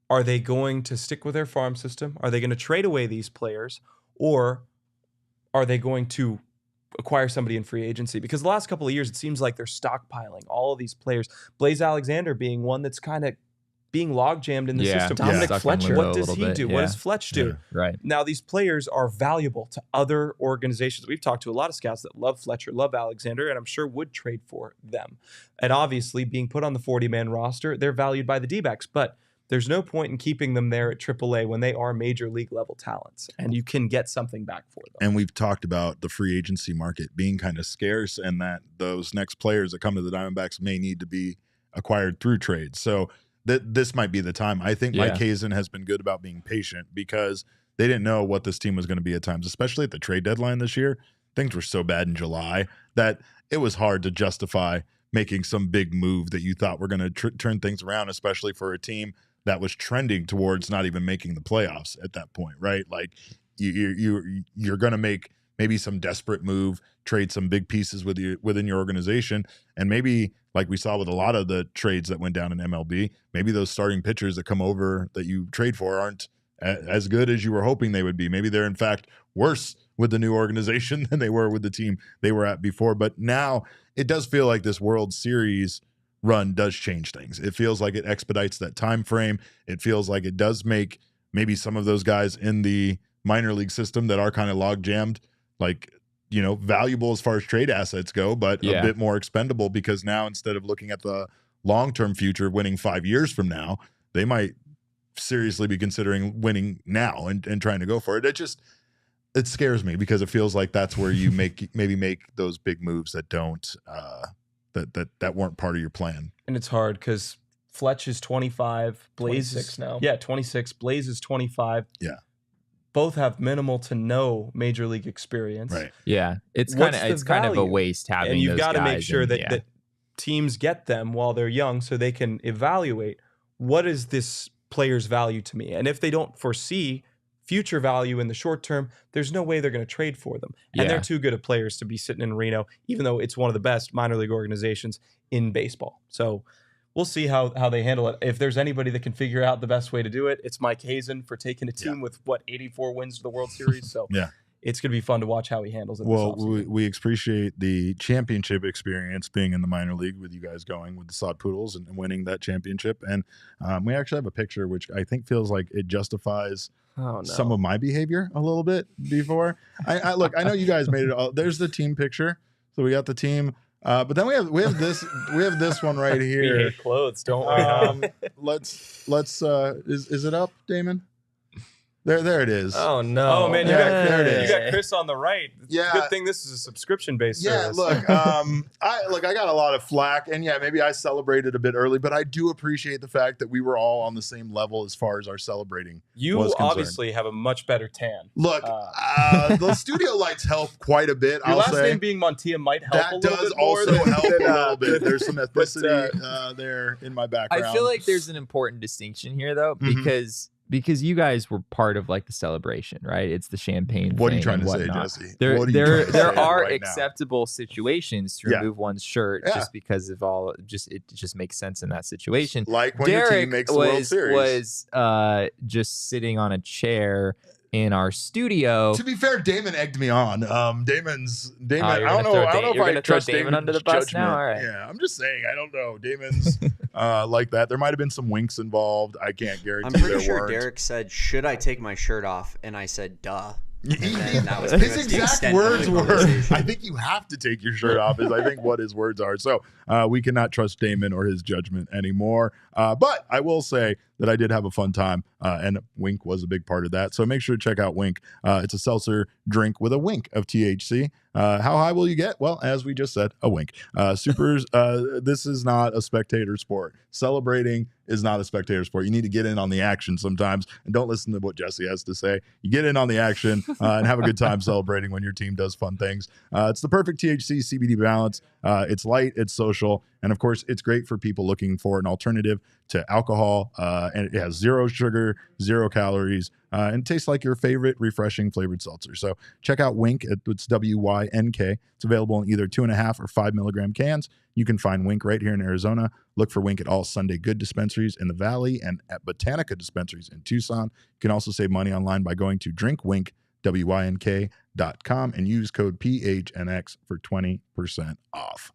are they going to stick with their farm system? Are they going to trade away these players? Or are they going to acquire somebody in free agency? Because the last couple of years, it seems like they're stockpiling all of these players. Blaze Alexander being one that's kind of being logjammed in the system. Dominic Fletcher, what does he do? What does Fletch do? Right. Now, these players are valuable to other organizations. We've talked to a lot of scouts that love Fletcher, love Alexander, and I'm sure would trade for them. And obviously, being put on the 40-man roster, they're valued by the D-backs. But there's no point in keeping them there at AAA when they are major league level talents, and you can get something back for them. And we've talked about the free agency market being kind of scarce, and that those next players that come to the Diamondbacks may need to be acquired through trades. So this might be the time. I think Mike Hazen has been good about being patient because they didn't know what this team was going to be at times, especially at the trade deadline this year. Things were so bad in July that it was hard to justify making some big move that you thought were going to turn things around, especially for a team that was trending towards not even making the playoffs at that point, right? Like you're going to make maybe some desperate move, trade some big pieces within your organization, and maybe like we saw with a lot of the trades that went down in MLB, maybe those starting pitchers that come over that you trade for aren't as good as you were hoping they would be. Maybe they're in fact worse with the new organization than they were with the team they were at before. But now it does feel like this World Series run does change things. It feels like it expedites that time frame. It feels like it does make maybe some of those guys in the minor league system that are kind of log jammed, like, you know, valuable as far as trade assets go, but a bit more expendable, because now instead of looking at the long-term future of winning 5 years from now, they might seriously be considering winning now and trying to go for it. It scares me because it feels like that's where you make those big moves that don't that weren't part of your plan. And it's hard because Fletch is 25, Blaze 26 now. Yeah, 26. Blaze is 25. Yeah. Both have minimal to no major league experience. Right. Yeah. It's What's kind of a value? waste having And you've those got to make guys sure and, that teams get them while they're young so they can evaluate what is this player's value to me. And if they don't foresee future value in the short term, there's no way they're going to trade for them. And they're too good of players to be sitting in Reno, even though it's one of the best minor league organizations in baseball. So we'll see how they handle it. If there's anybody that can figure out the best way to do it, it's Mike Hazen for taking a team with 84 wins to the World Series. So it's going to be fun to watch how he handles it. Well, we appreciate the championship experience being in the minor league with you guys going with the Sod Poodles and winning that championship. And we actually have a picture which I think feels like it justifies some of my behavior a little bit before. I look, I know you guys made it all. There's the team picture. So we got the team. But then we have this one right here. We hate clothes, don't we? Let's is it up, Damon? There it is. Oh no! Oh man, there it is. You got Chris on the right. Yeah. Good thing this is a subscription-based service. Look, I got a lot of flack, and maybe I celebrated a bit early, but I do appreciate the fact that we were all on the same level as far as our celebrating. You was concerned. obviously have a much better tan. Look, the studio lights help quite a bit. Your I'll last say name being Montilla might help that a little does bit more. also help a little bit. There's some ethnicity there in my background. I feel like there's an important distinction here, though, because you guys were part of like the celebration, right? It's the champagne. What are you thing trying and to say, whatnot. Jesse? There are right acceptable situations to remove one's shirt just because of it just makes sense in that situation. Like when Derek your team makes the World Series. was just sitting on a chair in our studio. To be fair, Damon egged me on. Damon. I don't know if I trust Damon under the bus now. All right. Yeah, I'm just saying. I don't know. Damon's like that. There might have been some winks involved. I can't guarantee. I'm pretty there sure weren't. Derek said, "Should I take my shirt off?" And I said, "Duh." That was His exact words were, "I think you have to take your shirt off," is I think what his words are. So we cannot trust Damon or his judgment anymore. But I will say that I did have a fun time, and Wink was a big part of that. So make sure to check out Wink. It's a seltzer drink with a wink of THC. How high will you get? Well, as we just said, a wink. Supers, this is not a spectator sport. Celebrating is not a spectator sport. You need to get in on the action sometimes, and don't listen to what Jesse has to say. You get in on the action and have a good time celebrating when your team does fun things. It's the perfect THC CBD balance. It's light, it's social, and of course, it's great for people looking for an alternative to alcohol. And it has 0 sugar, 0 calories, and tastes like your favorite refreshing flavored seltzer. So check out Wink. It's WYNK. It's available in either 2.5 or 5 milligram cans. You can find Wink right here in Arizona. Look for Wink at all Sunday Good dispensaries in the Valley and at Botanica dispensaries in Tucson. You can also save money online by going to drinkwink.com and use code PHNX for 20% off.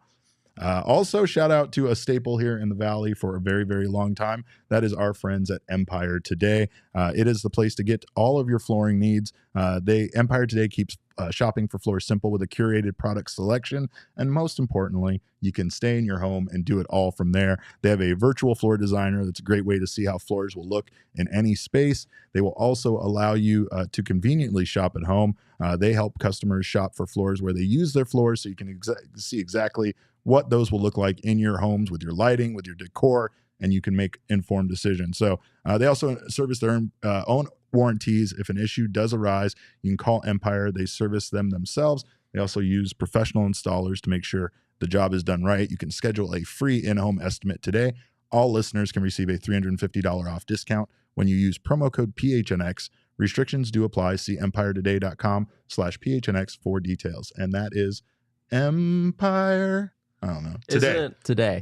Also, shout out to a staple here in the Valley for a very, very long time. That is our friends at Empire Today. It is the place to get all of your flooring needs. Empire Today keeps shopping for floors simple with a curated product selection. And most importantly, you can stay in your home and do it all from there. They have a virtual floor designer. That's a great way to see how floors will look in any space. They will also allow you to conveniently shop at home. They help customers shop for floors where they use their floors, so you can see exactly what those will look like in your homes with your lighting, with your decor, and you can make informed decisions. So they also service their own warranties. If an issue does arise, you can call Empire. They service them themselves. They also use professional installers to make sure the job is done right. You can schedule a free in-home estimate today. All listeners can receive a $350 off discount when you use promo code PHNX. Restrictions do apply. See empiretoday.com/PHNX for details. And that is Empire. I don't know. Today.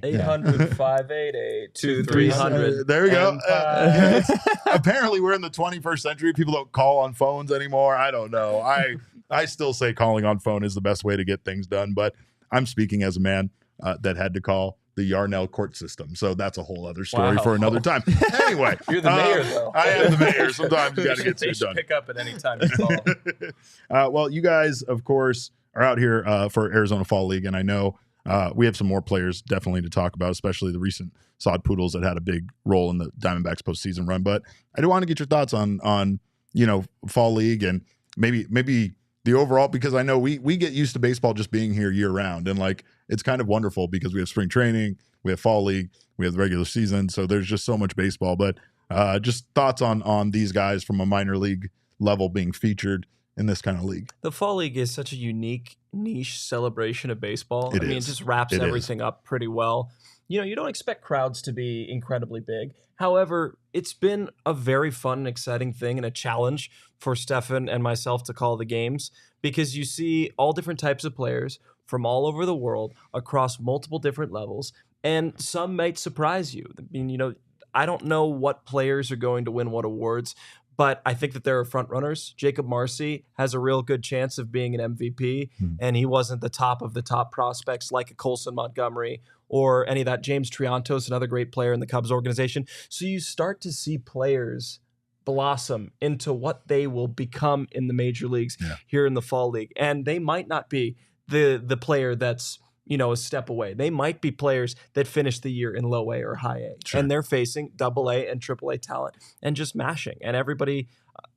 800-588-2300. There we go. Apparently, we're in the 21st century. People don't call on phones anymore. I don't know. I still say calling on phone is the best way to get things done, but I'm speaking as a man that had to call the Yarnell court system. So that's a whole other story for another time. Anyway. You're the mayor, though. I am the mayor. Sometimes you got to get things done. Pick up at any time you call. Well, you guys, of course, are out here for Arizona Fall League, and I know we have some more players definitely to talk about, especially the recent Sod Poodles that had a big role in the Diamondbacks postseason run. But I do want to get your thoughts on Fall League and maybe the overall, because I know we get used to baseball just being here year round, and like it's kind of wonderful because we have spring training, we have Fall League, we have the regular season, so there's just so much baseball. But just thoughts on these guys from a minor league level being featured in this kind of league. The Fall League is such a unique niche celebration of baseball. It just wraps everything up pretty well. You don't expect crowds to be incredibly big. However, it's been a very fun and exciting thing and a challenge for Stefan and myself to call the games, because you see all different types of players from all over the world across multiple different levels, and some might surprise you. I mean, I don't know what players are going to win what awards, but I think that there are front runners. Jacob Marcy has a real good chance of being an MVP, and he wasn't the top of the top prospects like a Colson Montgomery or any of that. James Triantos, another great player in the Cubs organization. So you start to see players blossom into what they will become in the major leagues here in the Fall League. And they might not be the player that's a step away. They might be players that finish the year in low A or high A, and they're facing double A and triple A talent and just mashing. And everybody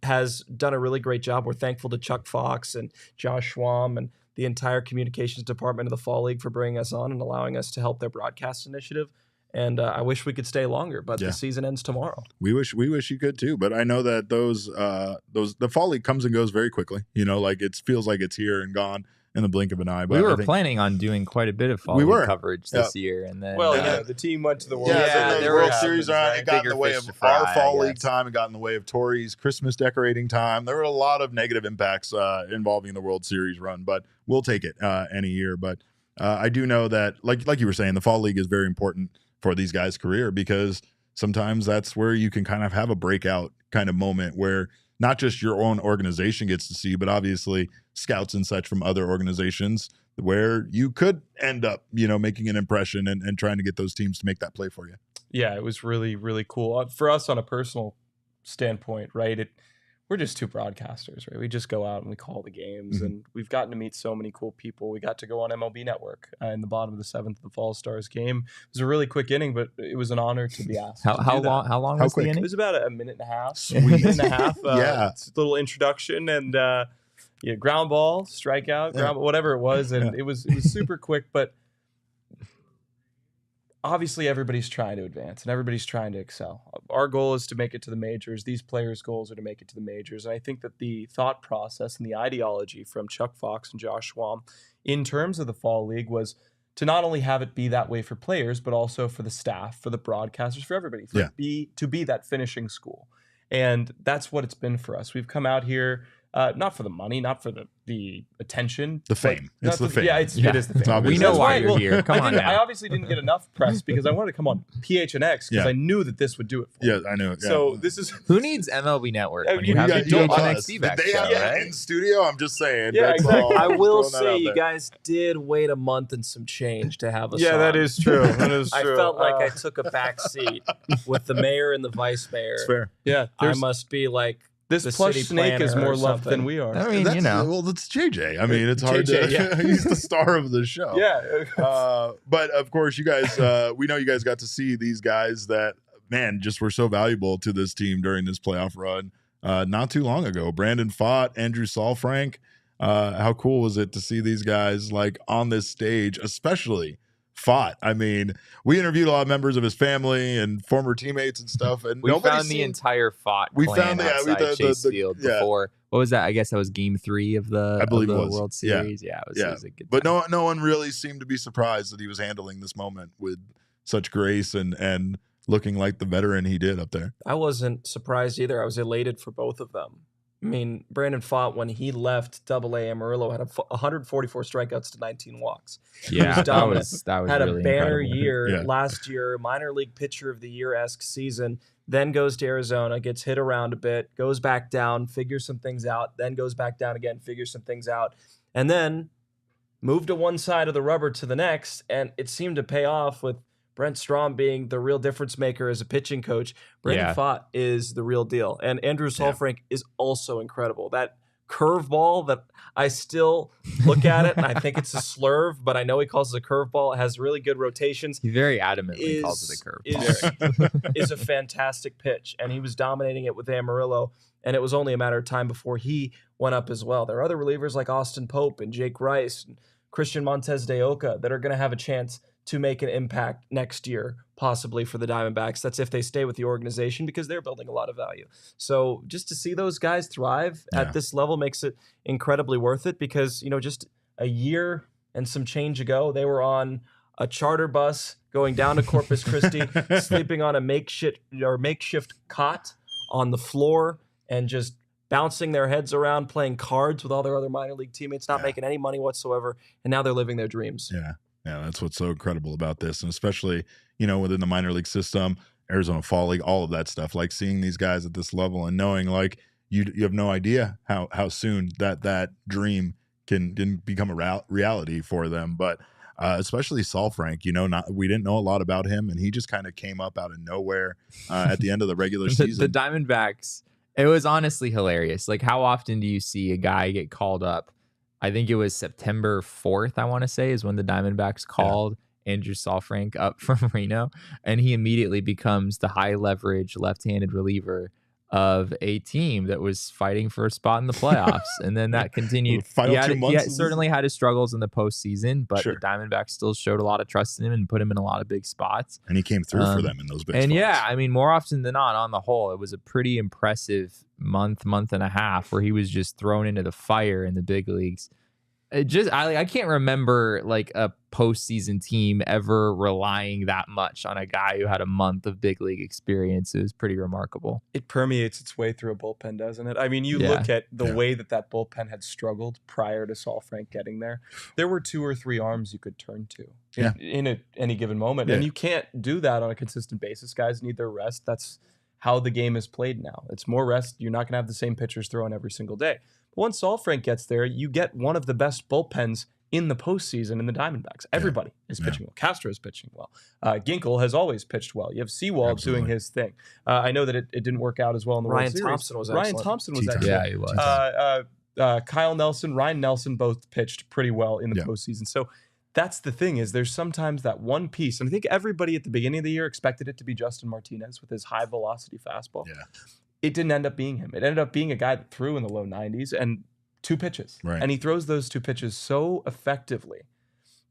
has done a really great job. We're thankful to Chuck Fox and Josh Schwam and the entire communications department of the Fall League for bringing us on and allowing us to help their broadcast initiative. And I wish we could stay longer, but the season ends tomorrow. We wish you could too, but I know that the Fall League comes and goes very quickly. Like it feels like it's here and gone in the blink of an eye. But we were planning on doing quite a bit of Fall League coverage this year, and then the team went to the World Series. The World Series it got in the way of our Fall League time. It got in the way of Torey's Christmas decorating time. There were a lot of negative impacts involving the World Series run, but we'll take it any year. But I do know that, like you were saying, the Fall League is very important for these guys' career, because sometimes that's where you can kind of have a breakout kind of moment where not just your own organization gets to see, but obviously scouts and such from other organizations, where you could end up, making an impression and trying to get those teams to make that play for you. Yeah, it was really, really cool. For us on a personal standpoint, right? we're just two broadcasters, right? We just go out and we call the games, and we've gotten to meet so many cool people. We got to go on MLB Network in the bottom of the 7th of the Fall Stars game. It was a really quick inning, but it was an honor to be asked. How long was the It inning? was about a minute and a half. Sweet. Minute and a half. Yeah. It's a little introduction and ground ball, strikeout, whatever it was, and it was super quick, but obviously everybody's trying to advance and everybody's trying to excel. Our goal is to make it to the majors. These players' goals are to make it to the majors. And I think that the thought process and the ideology from Chuck Fox and Josh Schwam in terms of the Fall League was to not only have it be that way for players, but also for the staff, for the broadcasters, for everybody, to be that finishing school. And that's what it's been for us. We've come out here not for the money, not for the attention. The fame. It's the fame. Yeah, it is the fame. We know That's why right. you're here. Come on now. I obviously didn't get enough press because I wanted to come on PHNX because I knew that this would do it for me. Yeah, I know. Yeah. So this is... Who needs MLB Network when You you have got- the you got PHNX us. D-backs Did they have show, that right? in studio? I'm just saying. Yeah, That's exactly. all. I will Throwing that say out you there. guys did wait a month and some change to have us Yeah, on. that is true. That is I true. felt like I took a back seat with the mayor and the vice mayor. It's fair. Yeah, I there's- must be like this the plush city snake is planner more or loved than something. we are. I mean, That's, you know. Well, that's JJ. I mean, it's hard JJ, to. yeah. He's the star of the show. Yeah. But of course, you guys, we know you guys got to see these guys that, man, just were so valuable to this team during this playoff run not too long ago. Brandon Pfaadt, Andrew Saalfrank. How cool was it to see these guys like on this stage, especially Pfaadt? I mean, we interviewed a lot of members of his family and former teammates and stuff, and We nobody found the seemed- entire Pfaadt We clan found the- yeah, we- outside Chase the- Field yeah. before. What was that? I guess that was Game 3 of the, I believe of it the was. World Yeah. Series. Yeah, it was a good But time. no one really seemed to be surprised that he was handling this moment with such grace and looking like the veteran he did up there. I wasn't surprised either. I was elated for both of them. I mean, Brandon Pfaadt, when he left AA Amarillo, had 144 strikeouts to 19 walks. Yeah, that dominant. was Had really a banner incredible. year Yeah. last year, minor league pitcher of the year-esque season, then goes to Arizona, gets hit around a bit, goes back down, figures some things out, then goes back down again, figures some things out, and then moved to one side of the rubber to the next, and it seemed to pay off with Brent Strom being the real difference maker as a pitching coach. Brandon Yeah. Pfaadt is the real deal. And Andrew Saalfrank is also incredible. That curveball that I still look at it and I think it's a slurve, but I know he calls it a curveball. It has really good rotations. He very adamantly calls it a curve. Is a fantastic pitch. And he was dominating it with Amarillo. And it was only a matter of time before he went up as well. There are other relievers like Austin Pope and Jake Rice and Christian Montez de Oca that are going to have a chance to make an impact next year, possibly for the Diamondbacks. That's if they stay with the organization because they're building a lot of value. So just to see those guys thrive at this level makes it incredibly worth it because, you know, just a year and some change ago, they were on a charter bus going down to Corpus Christi, sleeping on a makeshift cot on the floor and just bouncing their heads around, playing cards with all their other minor league teammates, not making any money whatsoever. And now they're living their dreams. Yeah. Yeah, that's what's so incredible about this. And especially, you know, within the minor league system, Arizona Fall League, all of that stuff, like seeing these guys at this level and knowing like you have no idea how soon that dream can become a reality for them. But especially Saalfrank, you know, we didn't know a lot about him, and he just kind of came up out of nowhere at the end of the regular season. The Diamondbacks, it was honestly hilarious. Like, how often do you see a guy get called up? I think it was September 4th, I want to say, is when the Diamondbacks called Andrew Saalfrank up from Reno, and he immediately becomes the high leverage left-handed reliever of a team that was fighting for a spot in the playoffs. And then that continued. Final 2 months. He certainly had his struggles in the postseason, but Sure. the Diamondbacks still showed a lot of trust in him and put him in a lot of big spots. And he came through for them in those big And spots. yeah, I mean, more often than not, on the whole, it was a pretty impressive month and a half where he was just thrown into the fire in the big leagues. I can't remember like a postseason team ever relying that much on a guy who had a month of big league experience. It was pretty remarkable. It permeates its way through a bullpen, doesn't it? I mean, you look at the way that bullpen had struggled prior to Saalfrank getting there. There were 2 or 3 arms you could turn to in any given moment. And you can't do that on a consistent basis. Guys need their rest. That's how the game is played now. It's more rest. You're not going to have the same pitchers throwing every single day. But once Saalfrank gets there, you get one of the best bullpens in the postseason in the Diamondbacks. Everybody is pitching well. Castro is pitching well. Ginkle has always pitched well. You have Sewald doing his thing. I know that it didn't work out as well in the World Series. Ryan Thompson was excellent. Yeah, he was. Kyle Nelson, Ryan Nelson both pitched pretty well in the postseason. So that's the thing is there's sometimes that one piece. And I think everybody at the beginning of the year expected it to be Justin Martinez with his high velocity fastball. Yeah. It didn't end up being him. It ended up being a guy that threw in the low 90s and 2 pitches. Right. And he throws those 2 pitches so effectively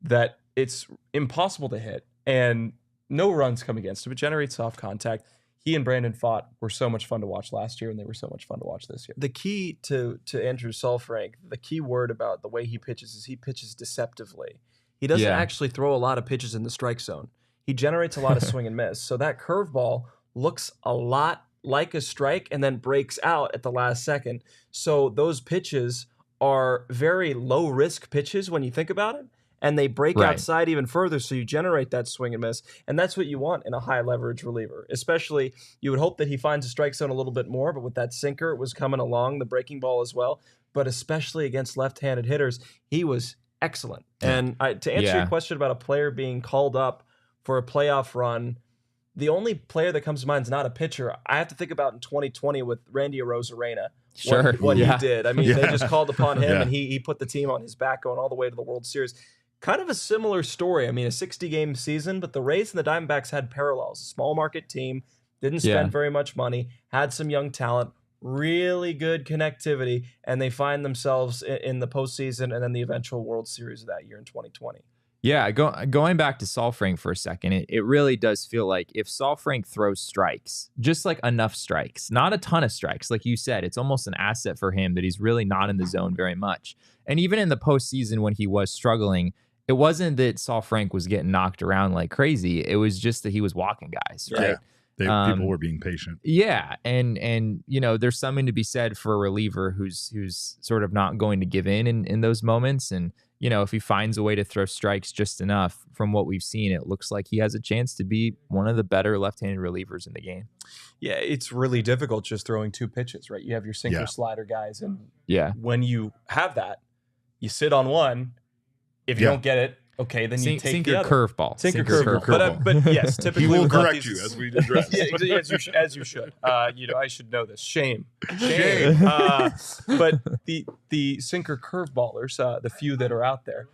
that it's impossible to hit and no runs come against him. It generates soft contact. He and Brandon Pfaadt were so much fun to watch last year, and they were so much fun to watch this year. The key to Andrew Saalfrank, the key word about the way he pitches is he pitches deceptively. He doesn't actually throw a lot of pitches in the strike zone. He generates a lot of swing and miss. So that curveball looks a lot like a strike and then breaks out at the last second. So those pitches are very low risk pitches when you think about it, and they break outside even further. So you generate that swing and miss. And that's what you want in a high leverage reliever. Especially you would hope that he finds a strike zone a little bit more, but with that sinker, it was coming along, the breaking ball as well. But especially against left-handed hitters, he was excellent. And to answer your question about a player being called up for a playoff run, the only player that comes to mind is not a pitcher. I have to think about in 2020 with Randy Arozarena. What he did. I mean, they just called upon him and he put the team on his back going all the way to the World Series. Kind of a similar story. I mean, a 60-game season, but the Rays and the Diamondbacks had parallels. A small market team, didn't spend very much money, had some young talent, really good connectivity, and they find themselves in the postseason and then the eventual World Series of that year in 2020. Yeah, going back to Saalfrank for a second, it really does feel like if Saalfrank throws strikes, just like enough strikes, not a ton of strikes, like you said, it's almost an asset for him that he's really not in the zone very much. And even in the postseason when he was struggling, it wasn't that Saalfrank was getting knocked around like crazy. It was just that he was walking guys, right? People were being patient. Yeah, and you know, there's something to be said for a reliever who's sort of not going to give in those moments. And you know, if he finds a way to throw strikes just enough, from what we've seen, it looks like he has a chance to be one of the better left-handed relievers in the game. Yeah, it's really difficult just throwing 2 pitches, right? You have your sinker slider guys, and when you have that, you sit on one. If you don't get it, okay, then you take the other. Curveball. Sinker curveball. But yes, typically he will correct you as we address. as you should. You know, I should know this. Shame. But the sinker curveballers, the few that are out there,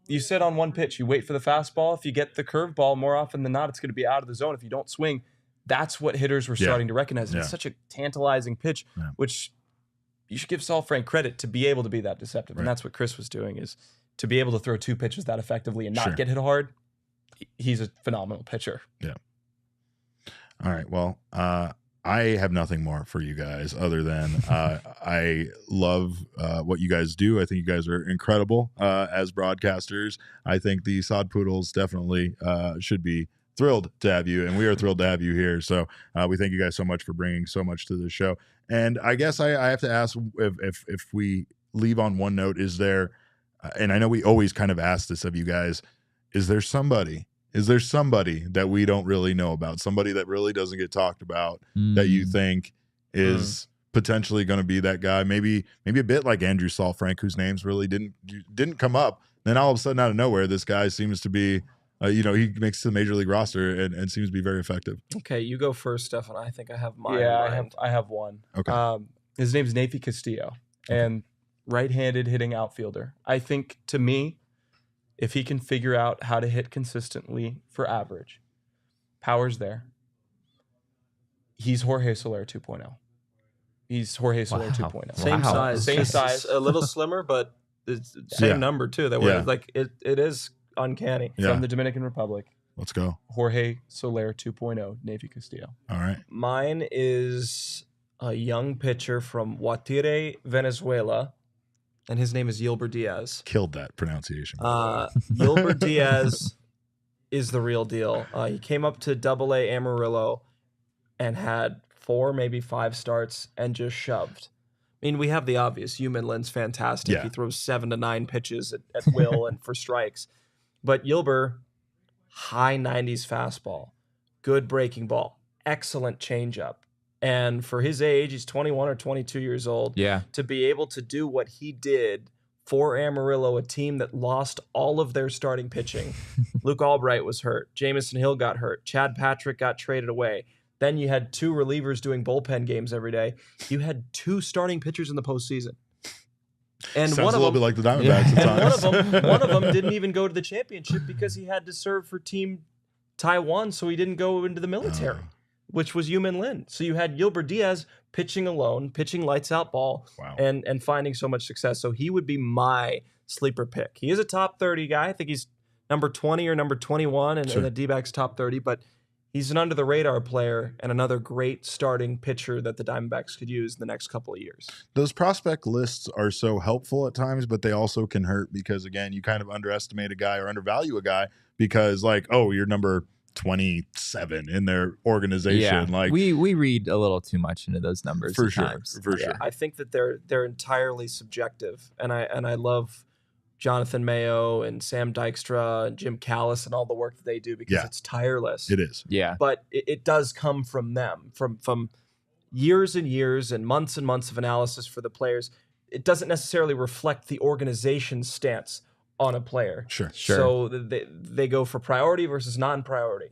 you sit on one pitch, you wait for the fastball. If you get the curveball, more often than not, it's going to be out of the zone. If you don't swing, that's what hitters were starting to recognize. It's such a tantalizing pitch, which you should give Saalfrank credit to be able to be that deceptive. And that's what Chris was doing, is to be able to throw 2 pitches that effectively and not get hit hard. He's a phenomenal pitcher. Yeah. All right. Well, I have nothing more for you guys other than I love what you guys do. I think you guys are incredible as broadcasters. I think the Sod Poodles definitely should be thrilled to have you, and we are thrilled to have you here. So we thank you guys so much for bringing so much to the show. And I guess I have to ask, if we leave on one note, is there, and I know we always kind of ask this of you guys, is there somebody that we don't really know about, somebody that really doesn't get talked about that you think is potentially going to be that guy? Maybe a bit like Andrew Saalfrank, whose names really didn't come up. Then all of a sudden, out of nowhere, this guy seems to be, he makes the major league roster and seems to be very effective. Okay, you go first, Stefan. I think I have mine. Yeah, I have one. Okay. His name's Nafi Castillo, and right-handed hitting outfielder. I think, to me, if he can figure out how to hit consistently for average, power's there. He's Jorge Soler 2.0. He's Jorge Soler 2.0. Same size, a little slimmer, but it's same number too. That was like it is uncanny. From the Dominican Republic. Let's go. Jorge Soler 2.0, Nafi Castillo. All right. Mine is a young pitcher from Guatire, Venezuela, and his name is Yilber Diaz. Killed that pronunciation. Yilber Diaz is the real deal. He came up to AA Amarillo and had 4, maybe 5 starts and just shoved. I mean, we have the obvious. Hugh Midland's fantastic. Yeah. He throws 7 to 9 pitches at will and for strikes. But Yilber, high 90s fastball, good breaking ball, excellent changeup. And for his age, he's 21 or 22 years old. Yeah. To be able to do what he did for Amarillo, a team that lost all of their starting pitching. Luke Albright was hurt. Jamison Hill got hurt. Chad Patrick got traded away. Then you had 2 relievers doing bullpen games every day. You had 2 starting pitchers in the postseason. And Sounds a little bit like the Diamondbacks at times. one of them didn't even go to the championship because he had to serve for Team Taiwan, so he didn't go into the military, which was Yumin Lin. So you had Gilbert Diaz pitching alone, pitching lights out ball, and finding so much success. So he would be my sleeper pick. He is a top 30 guy. I think he's number 20 or number 21 in the D-backs top 30, but he's an under-the-radar player and another great starting pitcher that the Diamondbacks could use in the next couple of years. Those prospect lists are so helpful at times, but they also can hurt because, again, you kind of underestimate a guy or undervalue a guy because, like, oh, you're number 27 in their organization. Yeah, like we read a little too much into those numbers for at sure. times. For sure. I think that they're entirely subjective, and I love Jonathan Mayo and Sam Dykstra and Jim Callis and all the work that they do because it's tireless. It is. Yeah. But it does come from them, from years and years and months of analysis for the players. It doesn't necessarily reflect the organization's stance on a player. Sure. So they go for priority versus non-priority.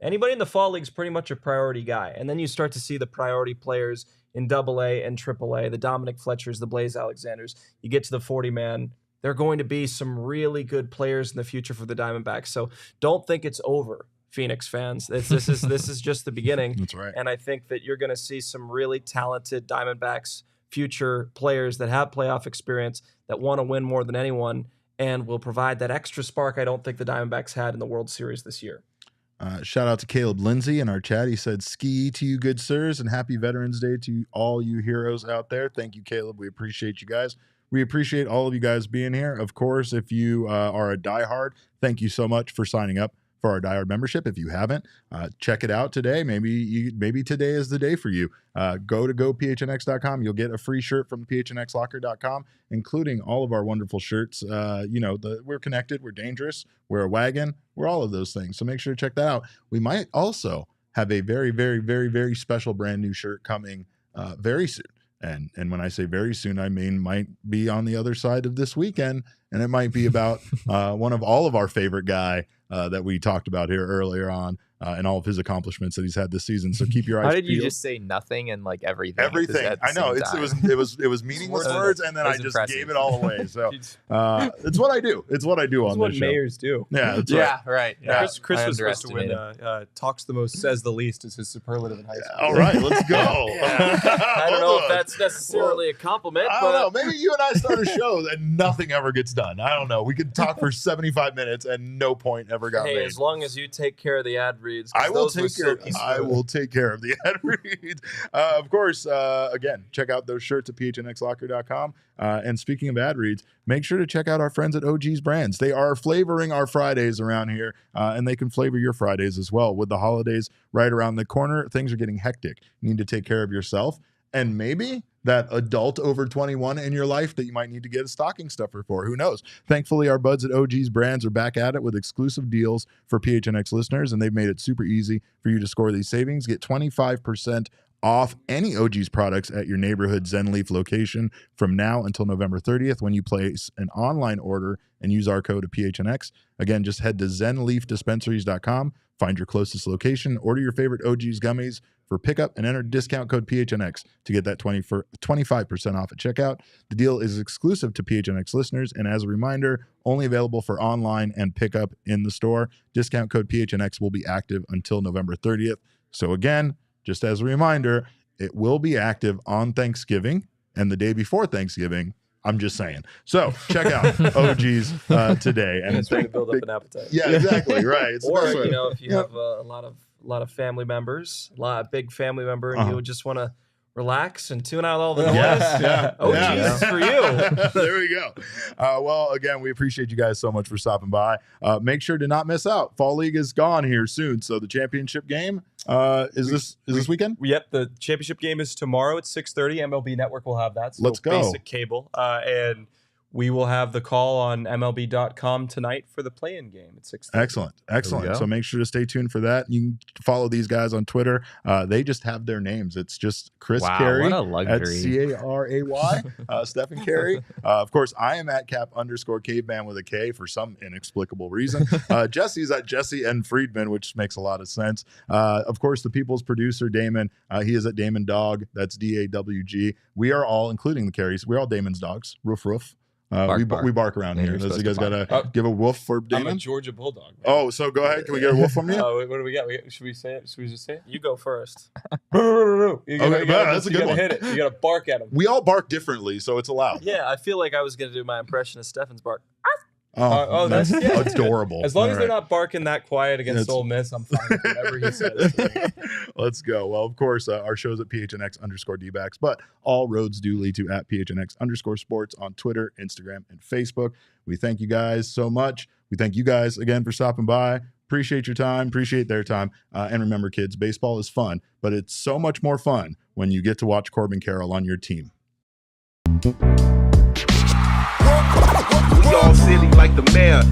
Anybody in the fall league is pretty much a priority guy. And then you start to see the priority players in AA and AAA, the Dominic Fletchers, the Blaze Alexanders. You get to the 40-man. There are going to be some really good players in the future for the Diamondbacks. So don't think it's over, Phoenix fans. This is just the beginning. That's right. And I think that you're going to see some really talented Diamondbacks future players that have playoff experience, that want to win more than anyone, and will provide that extra spark I don't think the Diamondbacks had in the World Series this year. Shout out to Caleb Lindsay in our chat. He said, "Ski to you, good sirs, and happy Veterans Day to all you heroes out there." Thank you, Caleb. We appreciate you guys. We appreciate all of you guys being here. Of course, if you are a diehard, thank you so much for signing up for our diehard membership. If you haven't, check it out today. Maybe today is the day for you. Go to gophnx.com. You'll get a free shirt from phnxlocker.com, including all of our wonderful shirts. We're connected, we're dangerous, we're a wagon, we're all of those things. So make sure to check that out. We might also have a very, very, very, very special brand new shirt coming very soon. And when I say very soon, I mean might be on the other side of this weekend, and it might be about one of all of our favorite guy that we talked about here earlier on, and all of his accomplishments that he's had this season. So keep your eyes How did peeled. you just say nothing and like everything? Everything. I know it was meaningless words, and then I just impressive. gave it all away. So it's what I do. It's what I do on What this show. mayors do. Yeah, that's right. right. Yeah. Chris I was supposed to win. underestimated. Talks the most, says the least is his superlative in high school. All right, let's go. I don't know if that's necessarily a compliment, I but don't know. Maybe you and I start a show and nothing ever gets done. I don't know. We could talk for 75 minutes and no point ever got hey, made. as long as you take care of the ad reads, 'cause I will those were take care. silky I smooth. will take care of the ad reads. Of course, again, check out those shirts at phnxlocker.com. And speaking of ad reads, make sure to check out our friends at OG's Brands. They are flavoring our Fridays around here, and they can flavor your Fridays as well. With the holidays right around the corner, things are getting hectic. You need to take care of yourself, and maybe that adult over 21 in your life that you might need to get a stocking stuffer for. Who knows? Thankfully, our buds at OG's Brands are back at it with exclusive deals for PHNX listeners, and they've made it super easy for you to score these savings. Get 25% off any OG's products at your neighborhood Zenleaf location from now until November 30th when you place an online order and use our code of PHNX. Again, just head to zenleafdispensaries.com, find your closest location, order your favorite OG's gummies for pickup, and enter discount code PHNX to get that 25% off at checkout. The deal is exclusive to PHNX listeners, and as a reminder, only available for online and pickup in the store. Discount code PHNX will be active until November 30th. So again, just as a reminder, it will be active on Thanksgiving and the day before Thanksgiving. I'm just saying. So check out OG's today. And it's way to build up an appetite. Yeah, exactly. Right. It's the Or best way. if you have a lot of family members, big family member, and you just want to relax and tune out all the noise. Yeah. OG's is for you. There we go. Well, again, we appreciate you guys so much for stopping by. Make sure to not miss out. Fall League is gone here soon. So the championship game is this weekend? Yep, the championship game is tomorrow at 6:30. MLB Network will have that. So Let's go. Basic cable. And we will have the call on MLB.com tonight for the play-in game at 6:30. Excellent. go. So make sure to stay tuned for that. You can follow these guys on Twitter. They just have their names. It's just Chris Caray what a at luxury. Caray, Stefan Caray. Of course, I am at @cap_caveman with a K for some inexplicable reason. Jesse's at Jesse N. Friedman, which makes a lot of sense. Of course, the people's producer, Damon, he is at Damon Dog. That's DAWG. We are all, including the Carries, we're all Damon's dogs. Roof. Bark, We bark. bark around Yeah, here. you're So you supposed guys to got to give a woof for I'm a Damon? Georgia Bulldog. Man. Oh, so go ahead. Can we get a woof from you? What do we got? Should we say it? Should we just say it? You go first. That's a good one. Hit it. You got to bark at him. We all bark differently, so it's allowed. Yeah, I feel like I was going to do my impression of Stefan's bark. That's yeah. adorable. As long All as they're right. not barking that quiet against That's- Ole Miss, I'm fine with whatever he says. Let's go. Well, of course, our show's at PHNX_DBacks, but all roads do lead to @PHNX_sports on Twitter, Instagram, and Facebook. We thank you guys so much. We thank you guys again for stopping by. Appreciate your time. Appreciate their time. And remember, kids, baseball is fun, but it's so much more fun when you get to watch Corbin Carroll on your team. We all silly like the mayor.